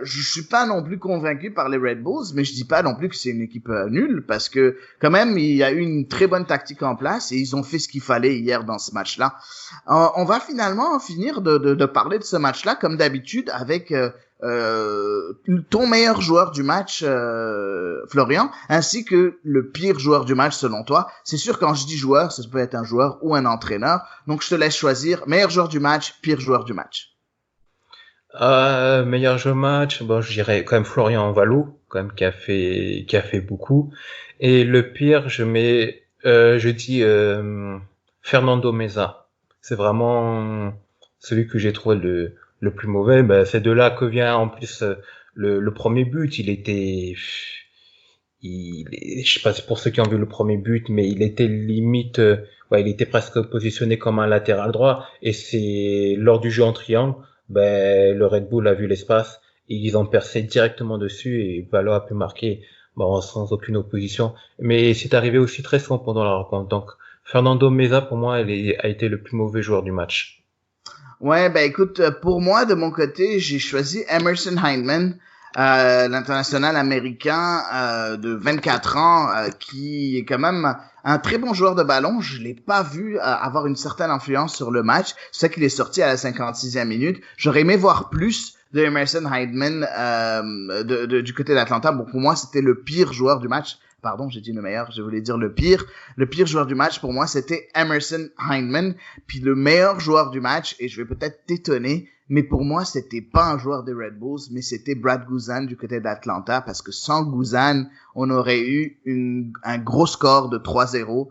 je suis pas non plus convaincu par les Red Bulls, mais je dis pas non plus que c'est une équipe nulle, parce que quand même, il y a eu une très bonne tactique en place et ils ont fait ce qu'il fallait hier dans ce match-là. On va finalement finir de parler de ce match-là, comme d'habitude, avec ton meilleur joueur du match, Florian, ainsi que le pire joueur du match selon toi. C'est sûr, quand je dis joueur, ça peut être un joueur ou un entraîneur. Donc, je te laisse choisir meilleur joueur du match, pire joueur du match. Meilleur jeu match, bon, je dirais quand même Florian Valou, quand même qui a fait beaucoup. Et le pire, je dis Fernando Meza. C'est vraiment celui que j'ai trouvé le plus mauvais. Ben, c'est de là que vient en plus le premier but. Je sais pas si pour ceux qui ont vu le premier but, mais il était limite, il était presque positionné comme un latéral droit. Et c'est lors du jeu en triangle, ben le Red Bull a vu l'espace et ils ont percé directement dessus et Valo a pu marquer, bon, sans aucune opposition. Mais c'est arrivé aussi très souvent pendant la rencontre. Donc Fernando Meza pour moi, a été le plus mauvais joueur du match. Ouais, ben écoute, pour moi, de mon côté, j'ai choisi Emerson Hyndman, l'international américain de 24 ans, qui est quand même un très bon joueur de ballon. Je l'ai pas vu avoir une certaine influence sur le match. C'est ça qu'il est sorti à la 56e minute. J'aurais aimé voir plus de Emerson Hyndman du côté d'Atlanta. Bon, pour moi, c'était le pire joueur du match. Pardon, j'ai dit le meilleur, je voulais dire le pire. Le pire joueur du match, pour moi, c'était Emerson Hyndman. Puis le meilleur joueur du match, et je vais peut-être t'étonner, mais pour moi, c'était pas un joueur des Red Bulls, mais c'était Brad Guzan du côté d'Atlanta, parce que sans Guzan, on aurait eu un gros score de 3-0.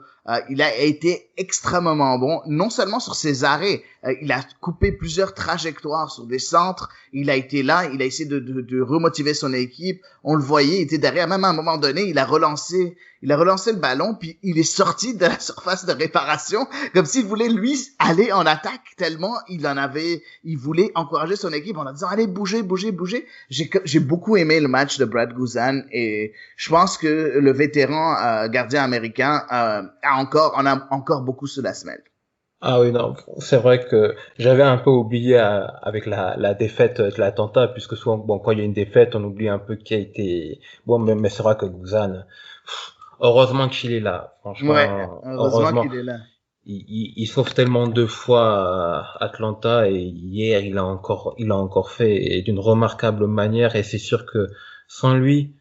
Il a été extrêmement bon, non seulement sur ses arrêts, il a coupé plusieurs trajectoires sur des centres, il a été là, il a essayé de remotiver son équipe, on le voyait, il était derrière, même à un moment donné, il a relancé le ballon, puis il est sorti de la surface de réparation, comme s'il voulait, lui, aller en attaque, tellement il voulait encourager son équipe en leur disant, allez, bougez. J'ai beaucoup aimé le match de Brad Guzan, et je pense que le vétéran gardien américain on a encore beaucoup sous la semelle. Ah oui, non, c'est vrai que j'avais un peu oublié avec la défaite de l'Atlanta, puisque souvent, bon, quand il y a une défaite, on oublie un peu qui a été... Bon, mais c'est vrai que Guzan, heureusement qu'il est là, franchement, Ouais, heureusement qu'il est là. Il sauve tellement de fois Atlanta, et hier, il a encore fait d'une remarquable manière, et c'est sûr que sans lui,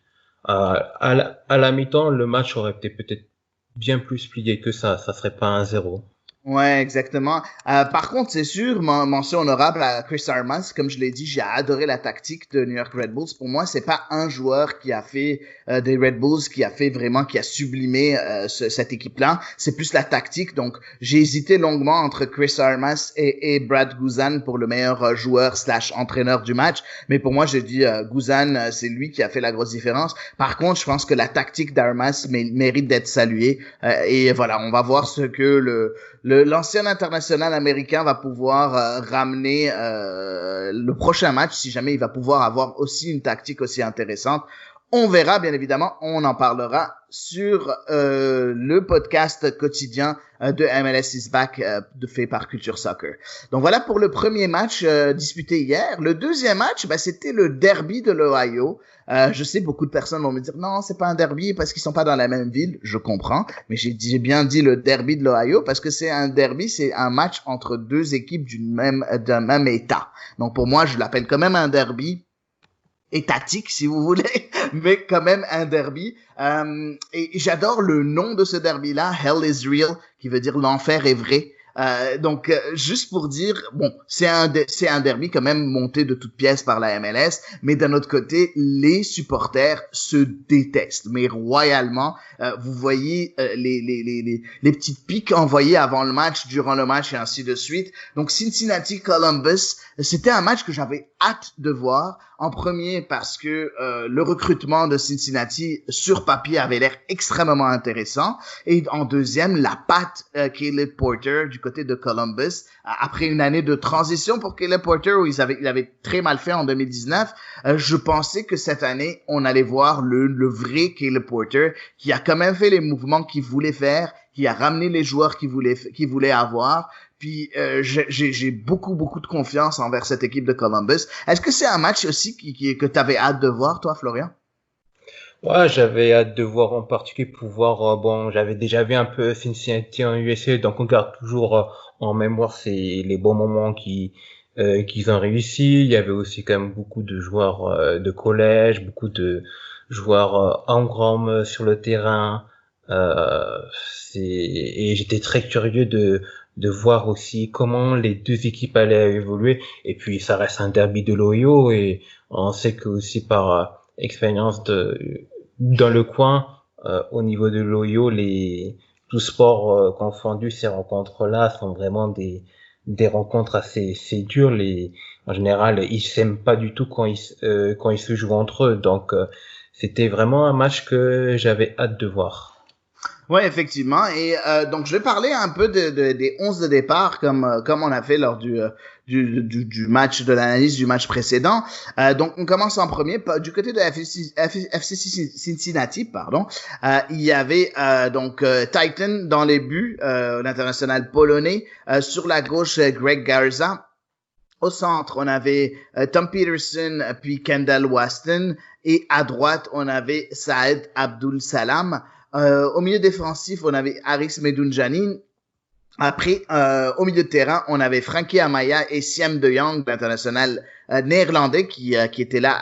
à la mi-temps, le match aurait été peut-être bien plus plié que ça serait pas 1-0. Ouais, exactement. Par contre, c'est sûr, mention honorable à Chris Armas. Comme je l'ai dit, j'ai adoré la tactique de New York Red Bulls. Pour moi, c'est pas un joueur qui a fait des Red Bulls qui a sublimé cette équipe-là. C'est plus la tactique. Donc, j'ai hésité longuement entre Chris Armas et Brad Guzan pour le meilleur joueur / entraîneur du match. Mais pour moi, j'ai dit Guzan, c'est lui qui a fait la grosse différence. Par contre, je pense que la tactique d'Armas mérite d'être saluée. Et voilà, on va voir ce que l'ancien international américain va pouvoir ramener le prochain match, si jamais il va pouvoir avoir aussi une tactique aussi intéressante. On verra, bien évidemment, on en parlera sur le podcast quotidien de MLS is Back fait par Culture Soccer. Donc voilà pour le premier match disputé hier. Le deuxième match, c'était le derby de l'Ohio. Je sais, beaucoup de personnes vont me dire non, c'est pas un derby parce qu'ils sont pas dans la même ville. Je comprends, mais j'ai bien dit le derby de l'Ohio parce que c'est un derby, c'est un match entre deux équipes d'un même état. Donc pour moi, je l'appelle quand même un derby étatique, si vous voulez, mais quand même un derby. Et j'adore le nom de ce derby-là, Hell is Real, qui veut dire l'enfer est vrai. Donc, juste pour dire, bon, c'est un derby quand même monté de toutes pièces par la MLS, mais d'un autre côté, les supporters se détestent, mais royalement. Vous voyez les petites piques envoyées avant le match, durant le match et ainsi de suite. Donc, Cincinnati-Columbus, c'était un match que j'avais hâte de voir. En premier, parce que le recrutement de Cincinnati sur papier avait l'air extrêmement intéressant. Et en deuxième, la patte Caleb Porter du côté de Columbus. Après une année de transition pour Caleb Porter où il avait très mal fait en 2019, je pensais que cette année, on allait voir le vrai Caleb Porter qui a quand même fait les mouvements qu'il voulait faire, qui a ramené les joueurs qu'il voulait avoir. Puis j'ai beaucoup de confiance envers cette équipe de Columbus. Est-ce que c'est un match aussi que tu avais hâte de voir, toi, Florian? Ouais, j'avais hâte de voir en particulier pour voir, bon, j'avais déjà vu un peu Cincinnati en USA, donc on garde toujours en mémoire les bons moments qu'ils ont réussi. Il y avait aussi quand même beaucoup de joueurs de collège, beaucoup de joueurs en sur le terrain. Et j'étais très curieux de voir aussi comment les deux équipes allaient évoluer. Et puis ça reste un derby de l'Ohio et on sait que aussi par expérience dans le coin, au niveau de l'Ohio, tous sports confondus, ces rencontres-là sont vraiment des rencontres assez dures. En général, ils s'aiment pas du tout quand ils se jouent entre eux. Donc c'était vraiment un match que j'avais hâte de voir. Ouais, effectivement. Et donc, je vais parler un peu des 11 de départ, comme on a fait lors du match, de l'analyse du match précédent. Donc, on commence en premier. Du côté de FC Cincinnati, pardon, il y avait donc Titan dans les buts, l'international polonais. Sur la gauche, Greg Garza. Au centre, on avait Tom Peterson puis Kendall Waston. Et à droite, on avait Saad Abdul Salam. Au milieu défensif, on avait Haris Medunjanin. Après, au milieu de terrain, on avait Frankie Amaya et Siem de Jong, l'international néerlandais, qui était là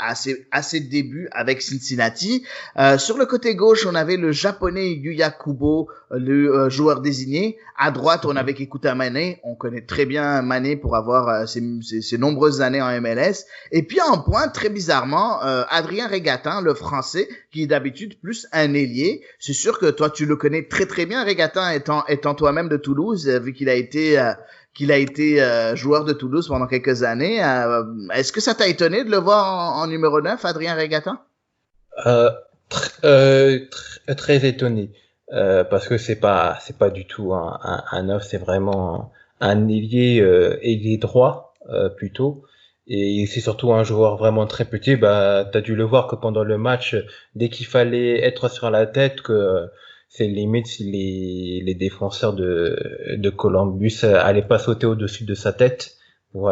à ses débuts avec Cincinnati. Sur le côté gauche, on avait le japonais Yuya Kubo, le joueur désigné. À droite, on avait Kekuta Mane. On connaît très bien Mane pour avoir ses nombreuses années en MLS. Et puis en pointe, très bizarrement, Adrien Régatin, le français, qui est d'habitude plus un ailier. C'est sûr que toi, tu le connais très très bien, Régatin, étant toi-même de Toulouse, vu qu'il a été joueur de Toulouse pendant quelques années. Est-ce que ça t'a étonné de le voir en numéro 9, Adrien Régatin? Très étonné. Parce que c'est pas du tout un neuf, c'est vraiment un ailier droit plutôt. Et c'est surtout un joueur vraiment très petit. Bah, t'as dû le voir que pendant le match, dès qu'il fallait être sur la tête, que c'est limite si les défenseurs de Columbus allaient pas sauter au-dessus de sa tête pour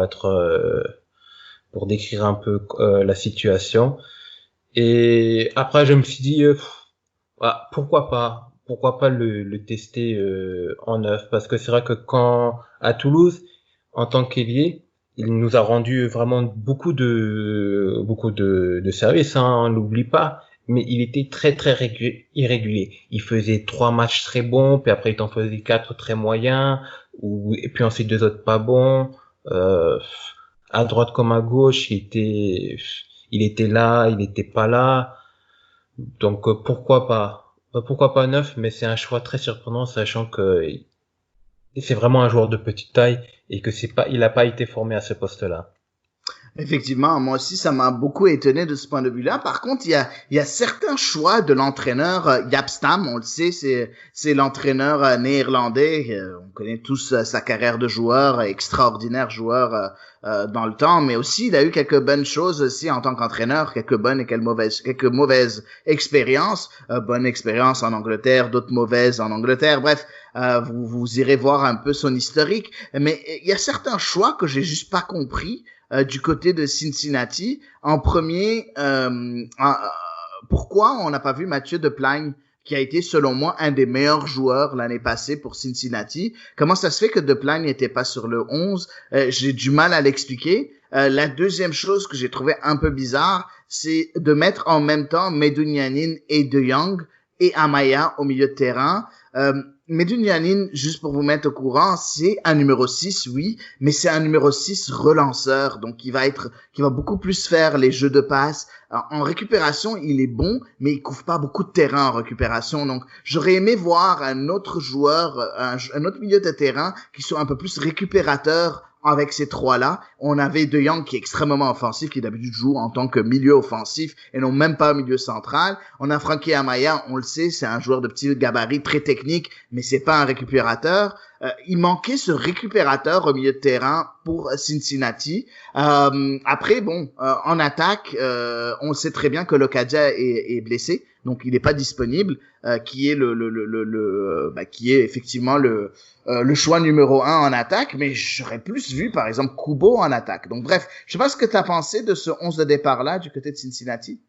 pour décrire un peu la situation. Et après, je me suis dit, pourquoi pas le tester en neuf, parce que c'est vrai que quand à Toulouse, en tant qu'ailier, il nous a rendu vraiment beaucoup de services, hein, on l'oublie pas, mais il était très très irrégulier. Il faisait 3 matchs très bons, puis après il t'en faisait 4 très moyens, et puis ensuite 2 autres pas bons. Euh, à droite comme à gauche, il était là, il était pas là. Donc pourquoi pas? Pourquoi pas neuf, mais c'est un choix très surprenant, sachant que c'est vraiment un joueur de petite taille et que il a pas été formé à ce poste-là. Effectivement, moi aussi, ça m'a beaucoup étonné de ce point de vue-là. Par contre, il y a certains choix de l'entraîneur Jaap Stam. On le sait, c'est l'entraîneur néerlandais. On connaît tous sa carrière de joueur, extraordinaire joueur dans le temps, mais aussi il a eu quelques bonnes choses aussi en tant qu'entraîneur, quelques bonnes et quelques mauvaises expériences. Bonne expérience en Angleterre, d'autres mauvaises en Angleterre. Bref, vous irez voir un peu son historique. Mais il y a certains choix que j'ai juste pas compris. Du côté de Cincinnati. En premier, pourquoi on n'a pas vu Mathieu Deplagne, qui a été selon moi un des meilleurs joueurs l'année passée pour Cincinnati? Comment ça se fait que Deplagne n'était pas sur le 11? J'ai du mal à l'expliquer. La deuxième chose que j'ai trouvé un peu bizarre, c'est de mettre en même temps Medunjanin et De Jong et Amaya au milieu de terrain. Medunjanin, juste pour vous mettre au courant, c'est un numéro 6, oui, mais c'est un numéro 6 relanceur, donc qui va beaucoup plus faire les jeux de passe. En récupération, il est bon, mais il couvre pas beaucoup de terrain en récupération, donc j'aurais aimé voir un autre joueur, un autre milieu de terrain qui soit un peu plus récupérateur. Avec ces trois-là, on avait De Jong qui est extrêmement offensif, qui d'habitude joue en tant que milieu offensif et non même pas milieu central. On a Frankie Amaya, on le sait, c'est un joueur de petit gabarit très technique, mais c'est pas un récupérateur. Il manquait ce récupérateur au milieu de terrain pour Cincinnati. Après, en attaque, on sait très bien que Locadia est blessé, donc il n'est pas disponible, qui est qui est effectivement le choix numéro 1 en attaque, mais j'aurais plus vu, par exemple, Kubo en attaque. Donc, bref, je sais pas ce que tu as pensé de ce 11 de départ-là du côté de Cincinnati.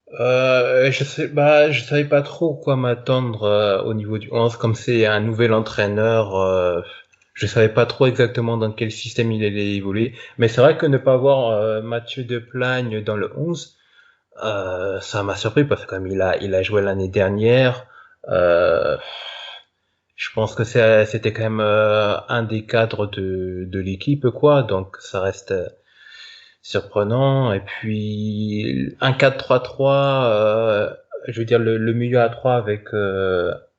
Je savais pas trop quoi m'attendre au niveau du 11, comme c'est un nouvel entraîneur. Je savais pas trop exactement dans quel système il allait évoluer. Mais c'est vrai que ne pas voir Mathieu Deplagne dans le 11, ça m'a surpris parce que comme il a joué l'année dernière. Je pense que c'était quand même un des cadres de l'équipe, quoi. Donc ça reste surprenant. Et puis un 4-3-3, je veux dire le milieu à 3 avec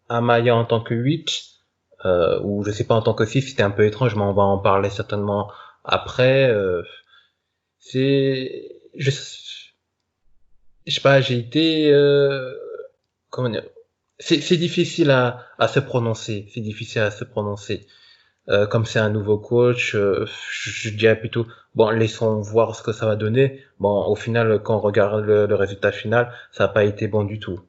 Amaya en tant que 8, ou je sais pas en tant que 6, c'était un peu étrange, mais on va en parler certainement après. C'est je sais pas, j'ai été comment dire, c'est difficile à se prononcer. C'est difficile à se prononcer. Comme c'est un nouveau coach, je dirais plutôt, bon, laissons voir ce que ça va donner. Bon, au final, quand on regarde le résultat final, ça n'a pas été bon du tout.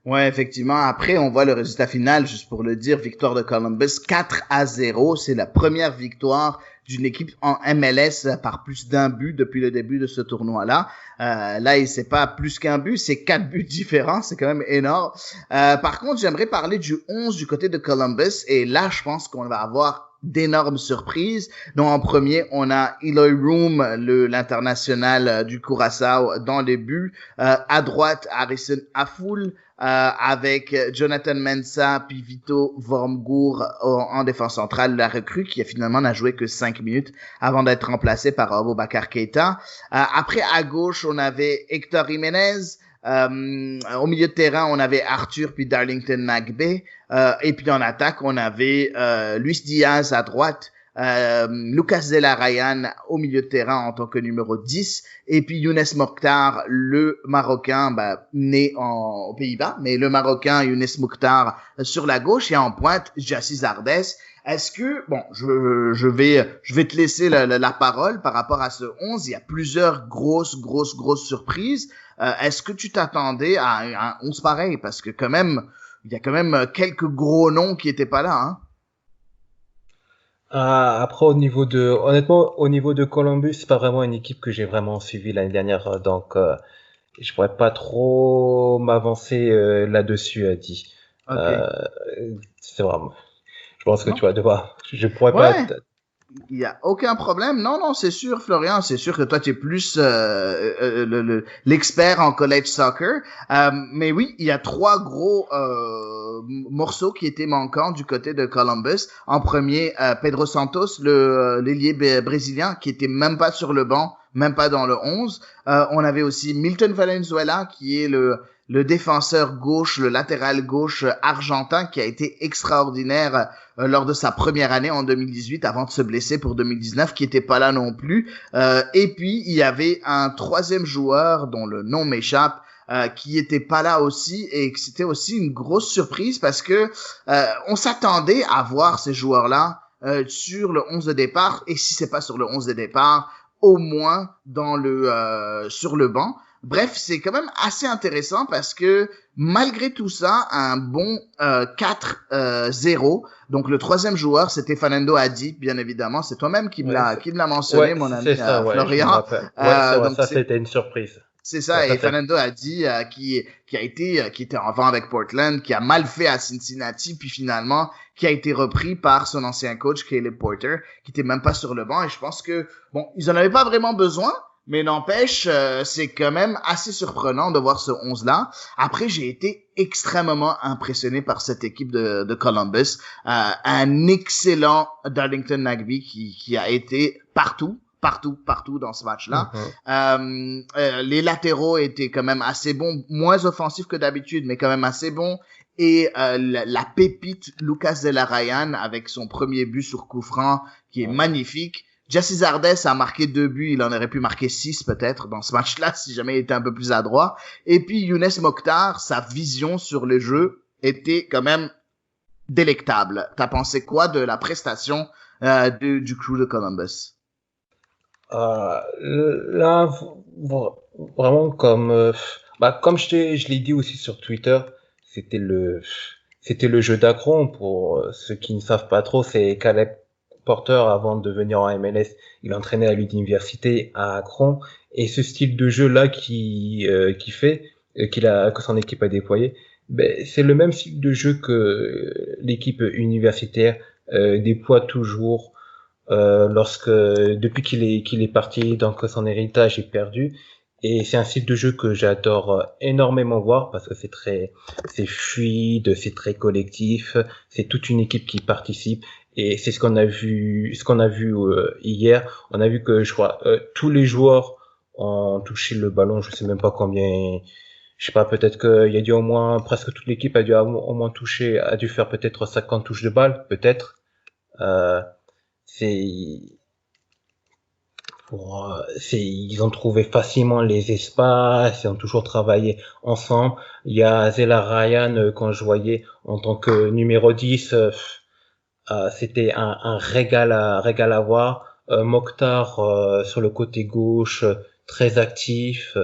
Ouais, effectivement. Après, on voit le résultat final, juste pour le dire, victoire de Columbus 4-0. C'est la première victoire d'une équipe en MLS par plus d'un but depuis le début de ce tournoi-là. Là, c'est pas plus qu'un but, c'est 4 buts différents, c'est quand même énorme. Par contre, j'aimerais parler du 11 du côté de Columbus, et là, je pense qu'on va avoir d'énormes surprises. Donc, en premier, on a Eloy Room, l'international du Curaçao, dans les buts. À droite, Harrison Afful, avec Jonathan Mensah puis Vito Wormgoor en défense centrale, la recrue qui finalement n'a joué que 5 minutes avant d'être remplacé par Aboubacar Keita. Après, à gauche, on avait Hector Jiménez. Au milieu de terrain, on avait Arthur puis Darlington Nagbe. Et puis en attaque, on avait Luis Diaz à droite, Lucas Zelarayan au milieu de terrain en tant que numéro 10, et puis Younes Mokhtar, le Marocain, né aux Pays-Bas, mais le Marocain Younes Mokhtar sur la gauche, et en pointe, Gyasi Zardes. Est-ce que, bon, je vais te laisser la parole par rapport à ce 11. Il y a plusieurs grosses surprises. Est-ce que tu t'attendais à un 11 pareil? Parce que quand même, il y a quand même quelques gros noms qui étaient pas là, hein. Après, honnêtement, au niveau de Columbus, c'est pas vraiment une équipe que j'ai vraiment suivie l'année dernière, donc je pourrais pas trop m'avancer là-dessus, dit. Okay. C'est vraiment. Je pense que non. tu vas devoir. Je pourrais ouais. pas. Il y a aucun problème. Non, c'est sûr, Florian, c'est sûr que toi, tu es plus l'expert en college soccer. Mais oui, il y a 3 gros morceaux qui étaient manquants du côté de Columbus. En premier, Pedro Santos, l'ailier brésilien, qui était même pas sur le banc, même pas dans le 11. On avait aussi Milton Valenzuela, qui est le défenseur gauche, le latéral gauche argentin, qui a été extraordinaire lors de sa première année en 2018 avant de se blesser pour 2019, qui était pas là non plus. Et puis, il y avait un 3e joueur dont le nom m'échappe, qui était pas là aussi, et que c'était aussi une grosse surprise parce que on s'attendait à voir ces joueurs-là sur le 11 de départ, et si c'est pas sur le 11 de départ, au moins sur le banc. Bref, c'est quand même assez intéressant parce que malgré tout ça, un bon 4-0. Donc le 3e joueur, c'était Fernando Adi, bien évidemment. C'est toi-même qui me l'a mentionné, mon ami ça, Florian. Donc ça, c'était une surprise. C'est ça, et Fernando Adi qui était en vent avec Portland, qui a mal fait à Cincinnati, puis finalement qui a été repris par son ancien coach Caleb Porter, qui était même pas sur le banc. Et je pense que bon, ils en avaient pas vraiment besoin. Mais n'empêche, c'est quand même assez surprenant de voir ce 11-là. Après, j'ai été extrêmement impressionné par cette équipe de Columbus. Un excellent Darlington Nagbe qui a été partout dans ce match-là. Les latéraux étaient quand même assez bons, moins offensifs que d'habitude, mais quand même assez bons. Et la pépite Lucas Zelarayan avec son premier but sur coup franc, qui est magnifique. Gyasi Zardes a marqué 2 buts, il en aurait pu marquer 6 peut-être dans ce match-là si jamais il était un peu plus adroit. Et puis Younes Mokhtar, sa vision sur le jeu était quand même délectable. T'as pensé quoi de la prestation du crew de Columbus? Là, vraiment comme je l'ai dit aussi sur Twitter, c'était le jeu d'Akron. Pour ceux qui ne savent pas trop, c'est Caleb Porter, avant de venir en MLS, il entraînait à l'université à Akron, et ce style de jeu là que son équipe a déployé, c'est le même style de jeu que l'équipe universitaire déploie toujours depuis qu'il est parti, donc son héritage est perdu. Et c'est un style de jeu que j'adore énormément voir parce que c'est fluide, c'est très collectif, c'est toute une équipe qui participe. Et c'est ce qu'on a vu hier. On a vu que, je crois, tous les joueurs ont touché le ballon. Je sais même pas combien. Je sais pas, peut-être qu'il y a dû au moins, presque toute l'équipe a dû faire peut-être 50 touches de balle, peut-être. Ils ont trouvé facilement les espaces, ils ont toujours travaillé ensemble. Il y a Zelarayan, quand je voyais en tant que numéro 10, c'était un régal à voir. Mokhtar sur le côté gauche, très actif.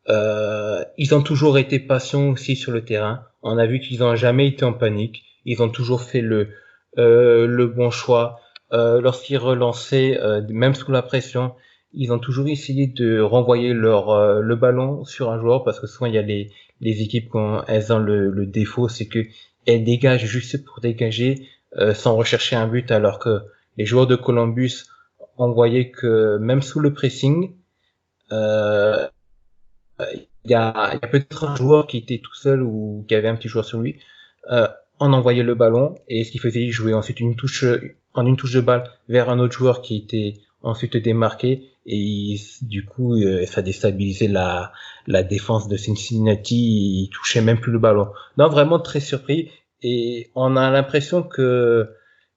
Ils ont toujours été patients aussi sur le terrain. On a vu qu'ils n'ont jamais été en panique. Ils ont toujours fait le bon choix. lorsqu'ils relançaient, même sous la pression, ils ont toujours essayé de renvoyer le ballon sur un joueur parce que souvent il y a les équipes quand elles ont le défaut, c'est que elles dégagent juste pour dégager sans rechercher un but, alors que les joueurs de Columbus on voyait que même sous le pressing, euh, il y a peut-être un joueur qui était tout seul ou qui avait un petit joueur sur lui, on envoyait le ballon et ce qu'il faisait, il jouait ensuite en une touche de balle vers un autre joueur qui était ensuite démarqué et du coup ça déstabilisait la défense de Cincinnati, il touchait même plus le ballon. Non, vraiment très surpris et on a l'impression que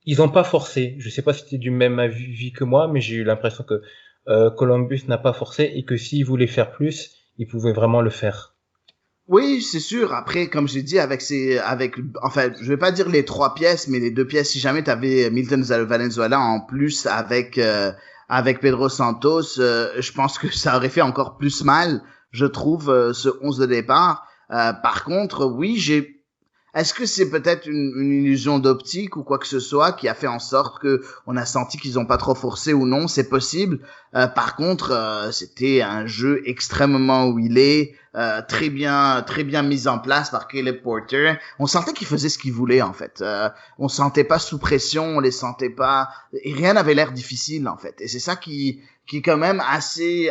ils ont pas forcé. Je sais pas si c'était du même avis que moi, mais j'ai eu l'impression que Columbus n'a pas forcé et que s'il voulait faire plus, il pouvait vraiment le faire. Oui, c'est sûr. Après, comme j'ai dit, enfin, je vais pas dire les 3 pièces, mais les 2 pièces. Si jamais tu avais Milton Valenzuela en plus avec Pedro Santos, je pense que ça aurait fait encore plus mal, je trouve, ce 11 de départ. Par contre, oui, est-ce que c'est peut-être une illusion d'optique ou quoi que ce soit qui a fait en sorte que on a senti qu'ils ont pas trop forcé ou non? C'est possible. Par contre, c'était un jeu extrêmement huilé, très bien mis en place par Caleb Porter. On sentait qu'il faisait ce qu'il voulait en fait. On sentait pas sous pression, on les sentait pas, et rien n'avait l'air difficile en fait. Et c'est ça qui est quand même assez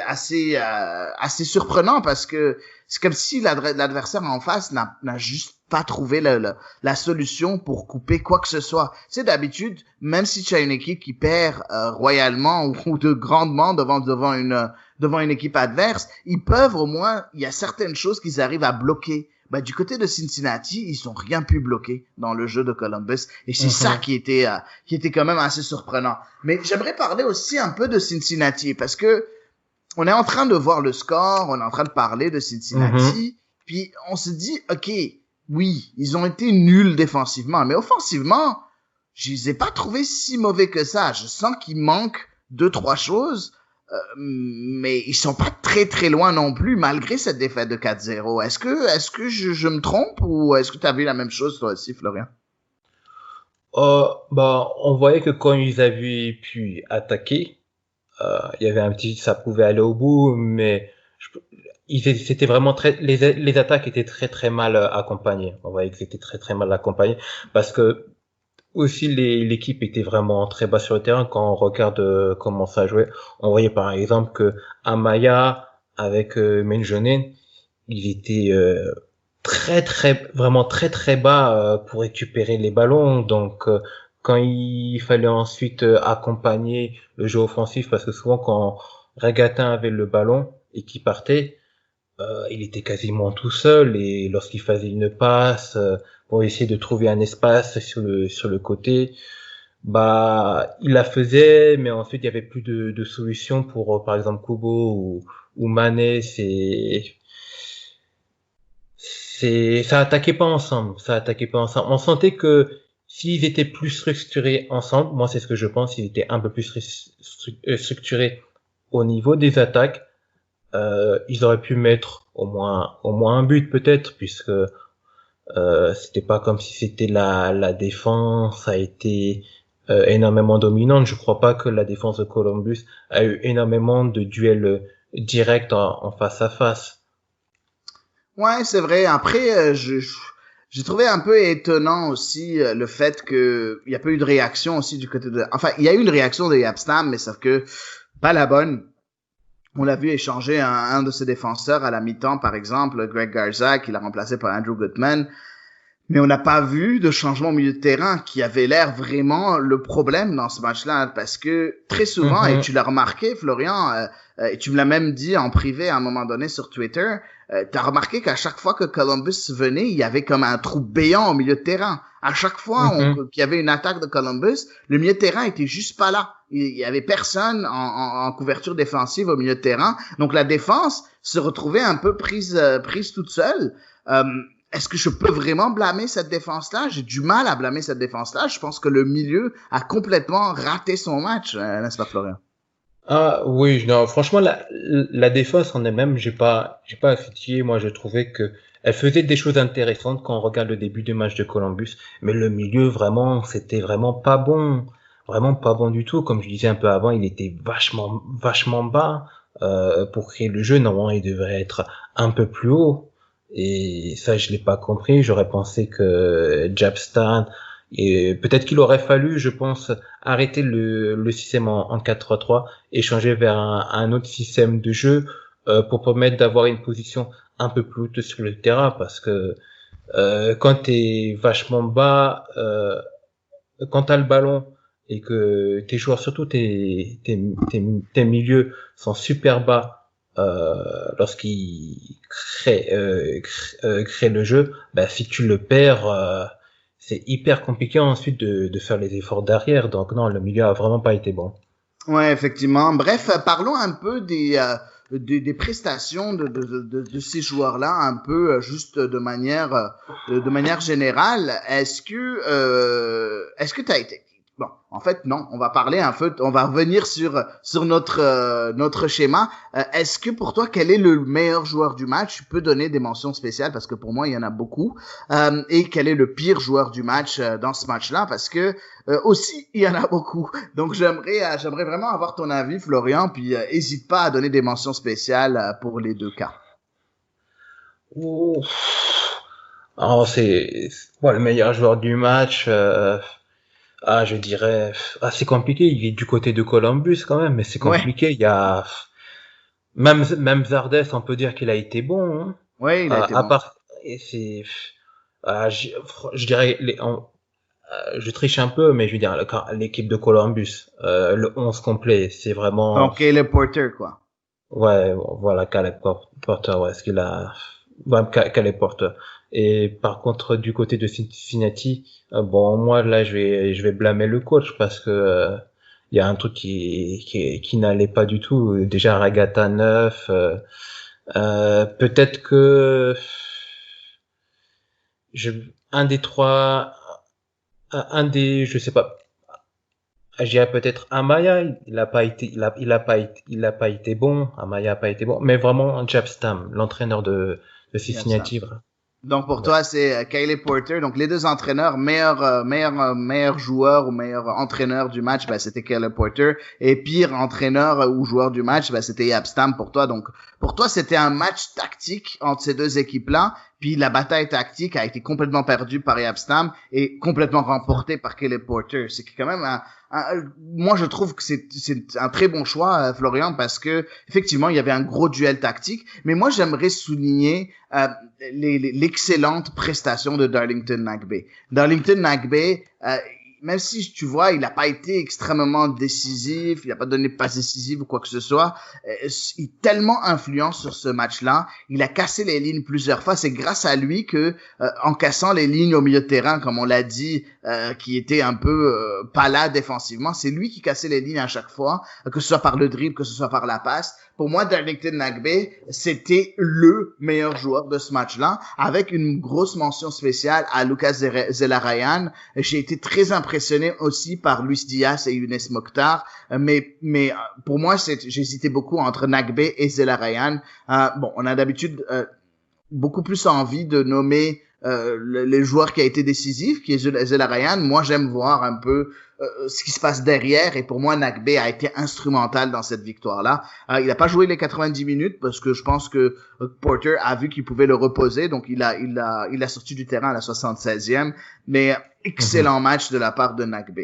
surprenant parce que c'est comme si l'adversaire en face n'a juste pas trouvé la solution pour couper quoi que ce soit. Tu sais, d'habitude, même si tu as une équipe qui perd royalement ou de grandement devant une équipe adverse, ils peuvent au moins, il y a certaines choses qu'ils arrivent à bloquer. Ben, du côté de Cincinnati, ils ont rien pu bloquer dans le jeu de Columbus et c'est ça qui était quand même assez surprenant. Mais j'aimerais parler aussi un peu de Cincinnati parce que on est en train de voir le score, on est en train de parler de Cincinnati, puis on se dit, OK, oui, ils ont été nuls défensivement, mais offensivement, je les ai pas trouvés si mauvais que ça. Je sens qu'il manque 2, 3 choses, mais ils sont pas très très loin non plus, malgré cette défaite de 4-0. Est-ce que je me trompe ou est-ce que tu as vu la même chose toi aussi, Florian? Bah, on voyait que quand ils avaient pu attaquer, il y avait ça pouvait aller au bout, mais c'était vraiment les attaques étaient très très mal accompagnées. On voyait que c'était très très mal accompagné parce que aussi l'équipe était vraiment très bas sur le terrain quand on regarde comment ça jouait. On voyait par exemple que Amaya avec Menjonen, il était vraiment très très bas pour récupérer les ballons. Donc quand il fallait ensuite accompagner le jeu offensif, parce que souvent quand Regatin avait le ballon et qu'il partait, il était quasiment tout seul et lorsqu'il faisait une passe pour essayer de trouver un espace sur le côté, bah il la faisait, mais ensuite il y avait plus de solution pour par exemple Kubo ou Mané. Ça attaquait pas ensemble, On sentait que s'ils étaient plus structurés ensemble, moi c'est ce que je pense, s'ils étaient un peu plus structurés au niveau des attaques, ils auraient pu mettre au moins un but peut-être, puisque c'était pas comme si c'était la défense a été énormément dominante. Je crois pas que la défense de Columbus a eu énormément de duels directs en face à face. Ouais, c'est vrai. Après, j'ai trouvé un peu étonnant aussi le fait que il y a pas eu de réaction aussi du côté de. Enfin, il y a eu une réaction de Yapstam, mais sauf que pas la bonne. On l'a vu échanger un de ses défenseurs à la mi-temps, par exemple, Greg Garza, qui l'a remplacé par Andrew Gutman. Mais on n'a pas vu de changement au milieu de terrain qui avait l'air vraiment le problème dans ce match-là, parce que très souvent, et tu l'as remarqué, Florian, et tu me l'as même dit en privé à un moment donné sur Twitter, t'as remarqué qu'à chaque fois que Columbus venait, il y avait comme un trou béant au milieu de terrain. À chaque fois qu'il y avait une attaque de Columbus, le milieu de terrain était juste pas là. Il y avait personne en couverture défensive au milieu de terrain. Donc la défense se retrouvait un peu prise toute seule. Est-ce que je peux vraiment blâmer cette défense-là? J'ai du mal à blâmer cette défense-là. Je pense que le milieu a complètement raté son match, n'est-ce pas, Florian? Ah oui, non, franchement la défense en elle-même, j'ai pas à critiquer. Moi, je trouvais que elle faisait des choses intéressantes quand on regarde le début du match de Columbus, mais le milieu vraiment, c'était vraiment pas bon. vraiment pas bon du tout. Comme je disais un peu avant, il était vachement bas. Pour créer le jeu, normalement, il devrait être un peu plus haut. Et ça, je l'ai pas compris. J'aurais pensé que Jabstan, et peut-être qu'il aurait fallu, je pense, arrêter le système en 4-3-3 et changer vers un autre système de jeu pour permettre d'avoir une position un peu plus haute sur le terrain, parce que quand t'es vachement bas, quand t'as le ballon et que tes joueurs, surtout tes milieux, sont super bas lorsqu'ils créent le jeu, bah si tu le perds, c'est hyper compliqué ensuite de faire les efforts derrière. Donc non, le milieu a vraiment pas été bon. Ouais, effectivement. Bref, parlons un peu des prestations de ces joueurs-là, un peu juste de manière générale. Est-ce que t'as été bon, en fait, non. On va parler un peu, on va revenir sur notre schéma. Est-ce que pour toi, quel est le meilleur joueur du match? Tu peux donner des mentions spéciales parce que pour moi, il y en a beaucoup. Et quel est le pire joueur du match dans ce match-là? Parce que aussi, il y en a beaucoup. Donc, j'aimerais vraiment avoir ton avis, Florian. Puis, hésite pas à donner des mentions spéciales pour les deux cas. Ouh. Alors bon, le meilleur joueur du match. Je dirais, c'est compliqué. Il est du côté de Columbus quand même, mais c'est Ouais, compliqué. Il y a même Zardes, on peut dire qu'il a été bon. Hein. ouais, il a été À bon. part, et je dirais, je triche un peu, mais je veux dire l'équipe de Columbus, le 11 complet, c'est vraiment, Donc, Caleb Porter, quoi. ouais, voilà, Caleb Porter, ouais, est-ce qu'il a, ouais, Caleb Porter. Et par contre, du côté de Cincinnati, bon, moi là, je vais blâmer le coach parce que il y a un truc qui n'allait pas du tout. Déjà, Ragata 9, peut-être que je, un des trois, je sais pas. Je dirais peut-être Amaya, il a pas été bon. Amaya a pas été bon, mais vraiment Jab Stam, l'entraîneur de Yeah, ça. Cincinnati. Donc pour Ouais. toi, c'est Caleb Porter. Donc les deux entraîneurs, meilleur joueur ou meilleur entraîneur du match, ben, c'était Caleb Porter. Et pire entraîneur ou joueur du match, ben, c'était Yabstam pour toi. Donc pour toi, c'était un match tactique entre ces deux équipes-là. Puis la bataille tactique a été complètement perdue par Yabstam et complètement remportée par Caleb Porter. C'est quand même moi je trouve que c'est un très bon choix, Florian, parce que effectivement il y avait un gros duel tactique. Mais moi j'aimerais souligner l'excellente prestation de Darlington Nagbe. Darlington Nagbe, même si tu vois, il n'a pas été extrêmement décisif, il n'a pas donné de passe décisive ou quoi que ce soit, il est tellement influent sur ce match-là. Il a cassé les lignes plusieurs fois. C'est grâce à lui que, en cassant les lignes au milieu de terrain, comme on l'a dit, qui était un peu pas là défensivement, c'est lui qui cassait les lignes à chaque fois, que ce soit par le dribble, que ce soit par la passe. Pour moi, Darlington Nagbe, c'était le meilleur joueur de ce match-là, avec une grosse mention spéciale à Lucas Zelarayan. J'ai été très impressionné aussi par Luis Diaz et Younes Mokhtar, mais pour moi, j'hésitais beaucoup entre Nagbe et Zelarayan. Bon, on a d'habitude beaucoup plus envie de nommer les joueurs qui a été décisif, qui est Zelarayan. Moi, j'aime voir un peu ce qui se passe derrière, et pour moi, Nagbe a été instrumental dans cette victoire-là. Il n'a pas joué les 90 minutes parce que je pense que Porter a vu qu'il pouvait le reposer, donc il a sorti du terrain à la 76e, mais excellent match de la part de Nagbe.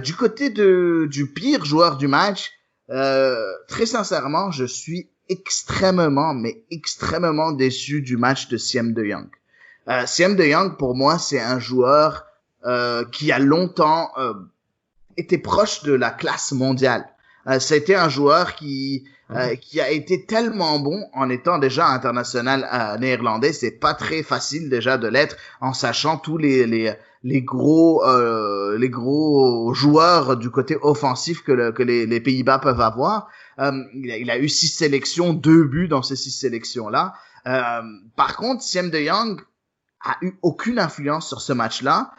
Du côté du pire joueur du match, très sincèrement, je suis extrêmement déçu du match de Siem de Jong. Siem de Jong, pour moi, c'est un joueur qui a longtemps été proche de la classe mondiale. C'était un joueur qui a été tellement bon en étant déjà international néerlandais. C'est pas très facile déjà de l'être en sachant tous les gros joueurs du côté offensif que les Pays-Bas peuvent avoir. Il a eu 6 sélections, 2 buts dans ces 6 sélections-là. Par contre, Siem de Jong a eu aucune influence sur ce match-là.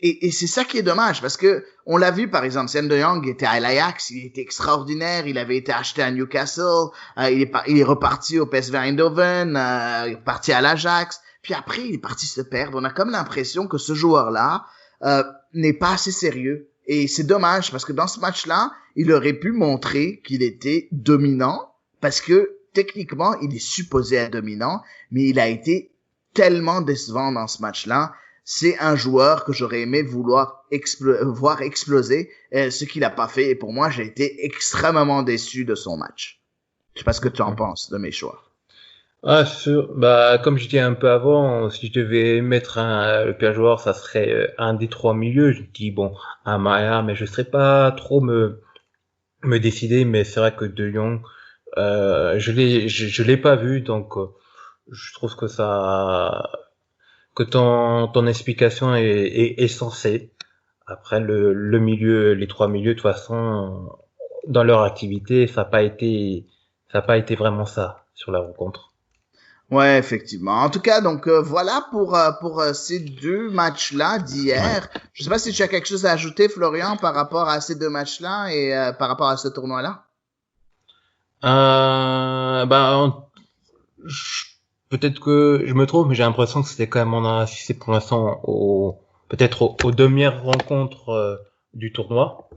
Et c'est ça qui est dommage, parce que on l'a vu, par exemple, Siem de Jong était à l'Ajax, il était extraordinaire, il avait été acheté à Newcastle, il est reparti au PSV Eindhoven, il est reparti à l'Ajax, puis après il est parti se perdre. On a comme l'impression que ce joueur-là n'est pas assez sérieux Et c'est dommage parce que dans ce match-là, il aurait pu montrer qu'il était dominant parce que techniquement, il est supposé être dominant, mais il a été tellement décevant dans ce match-là. C'est un joueur que j'aurais aimé voir exploser, ce qu'il a pas fait. Et pour moi, j'ai été extrêmement déçu de son match. Je sais pas ce que tu en penses de mes choix. Comme je disais un peu avant, si je devais mettre le pire joueur, ça serait un des trois milieux. Je dis un Maher, mais je serais pas trop me décider. Mais c'est vrai que De Jong, je l'ai pas vu, donc je trouve que ton explication est sensée. Après le milieu, les trois milieux, de toute façon, dans leur activité, ça n'a pas été vraiment ça sur la rencontre. Ouais, effectivement. En tout cas, donc voilà pour ces deux matchs-là d'hier. Ouais. Je sais pas si tu as quelque chose à ajouter, Florian, par rapport à ces deux matchs-là et par rapport à ce tournoi-là. Peut-être que je me trompe, mais j'ai l'impression que c'était quand même, on a assisté pour l'instant peut-être aux demi-heures rencontres du tournoi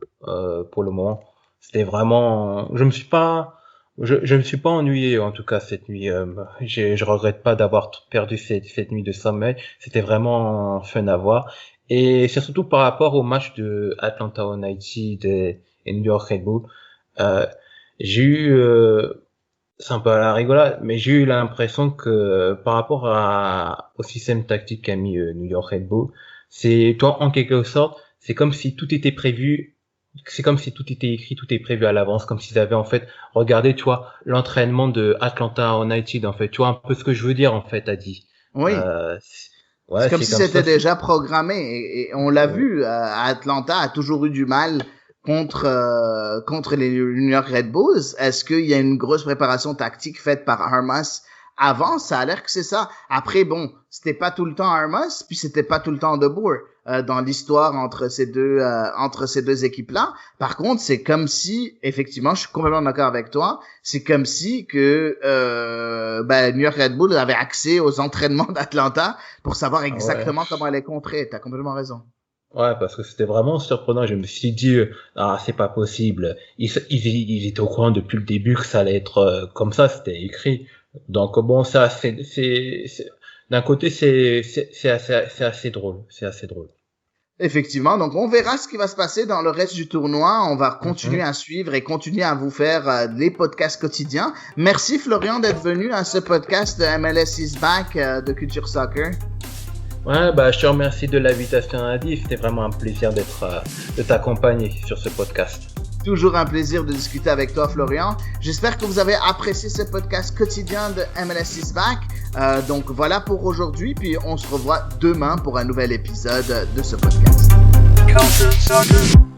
pour le moment. C'était vraiment, je me suis pas ennuyé en tout cas cette nuit. Je regrette pas d'avoir perdu cette nuit de sommeil. C'était vraiment fun à voir. Et c'est surtout par rapport au match de Atlanta United et New York Red Bull. J'ai eu c'est un peu à la rigolade, mais j'ai eu l'impression que par rapport au système tactique qu'a mis New York Red Bull, c'est toi en quelque sorte, c'est comme si tout était prévu, c'est comme si tout était écrit, tout est prévu à l'avance, comme s'ils avaient en fait regardé, tu vois, l'entraînement de Atlanta United en fait, tu vois un peu ce que je veux dire en fait, Adi. Oui. C'est comme si c'était déjà programmé et on l'a vu, Atlanta a toujours eu du mal contre les New York Red Bulls. Est-ce qu'il y a une grosse préparation tactique faite par Hermas avant? Ça a l'air que c'est ça. Après, c'était pas tout le temps Hermas, puis c'était pas tout le temps De Boer dans l'histoire entre ces deux équipes-là. Par contre, c'est comme si, effectivement, je suis complètement d'accord avec toi, c'est comme si que New York Red Bull avait accès aux entraînements d'Atlanta pour savoir exactement comment les contrer. T'as complètement raison. Ouais, parce que c'était vraiment surprenant. Je me suis dit, c'est pas possible. Ils étaient au courant depuis le début que ça allait être comme ça, c'était écrit. Donc ça, d'un côté, c'est assez drôle. C'est assez drôle. Effectivement. Donc, on verra ce qui va se passer dans le reste du tournoi. On va continuer à suivre et continuer à vous faire les podcasts quotidiens. Merci, Florian, d'être venu à ce podcast de MLS is Back de Culture Soccer. Ouais, je te remercie de l'invitation, Adi. C'était vraiment un plaisir de t'accompagner sur ce podcast. Toujours un plaisir de discuter avec toi, Florian. J'espère que vous avez apprécié ce podcast quotidien de MLS is Back. Donc voilà pour aujourd'hui, puis on se revoit demain pour un nouvel épisode de ce podcast. Culture Soccer.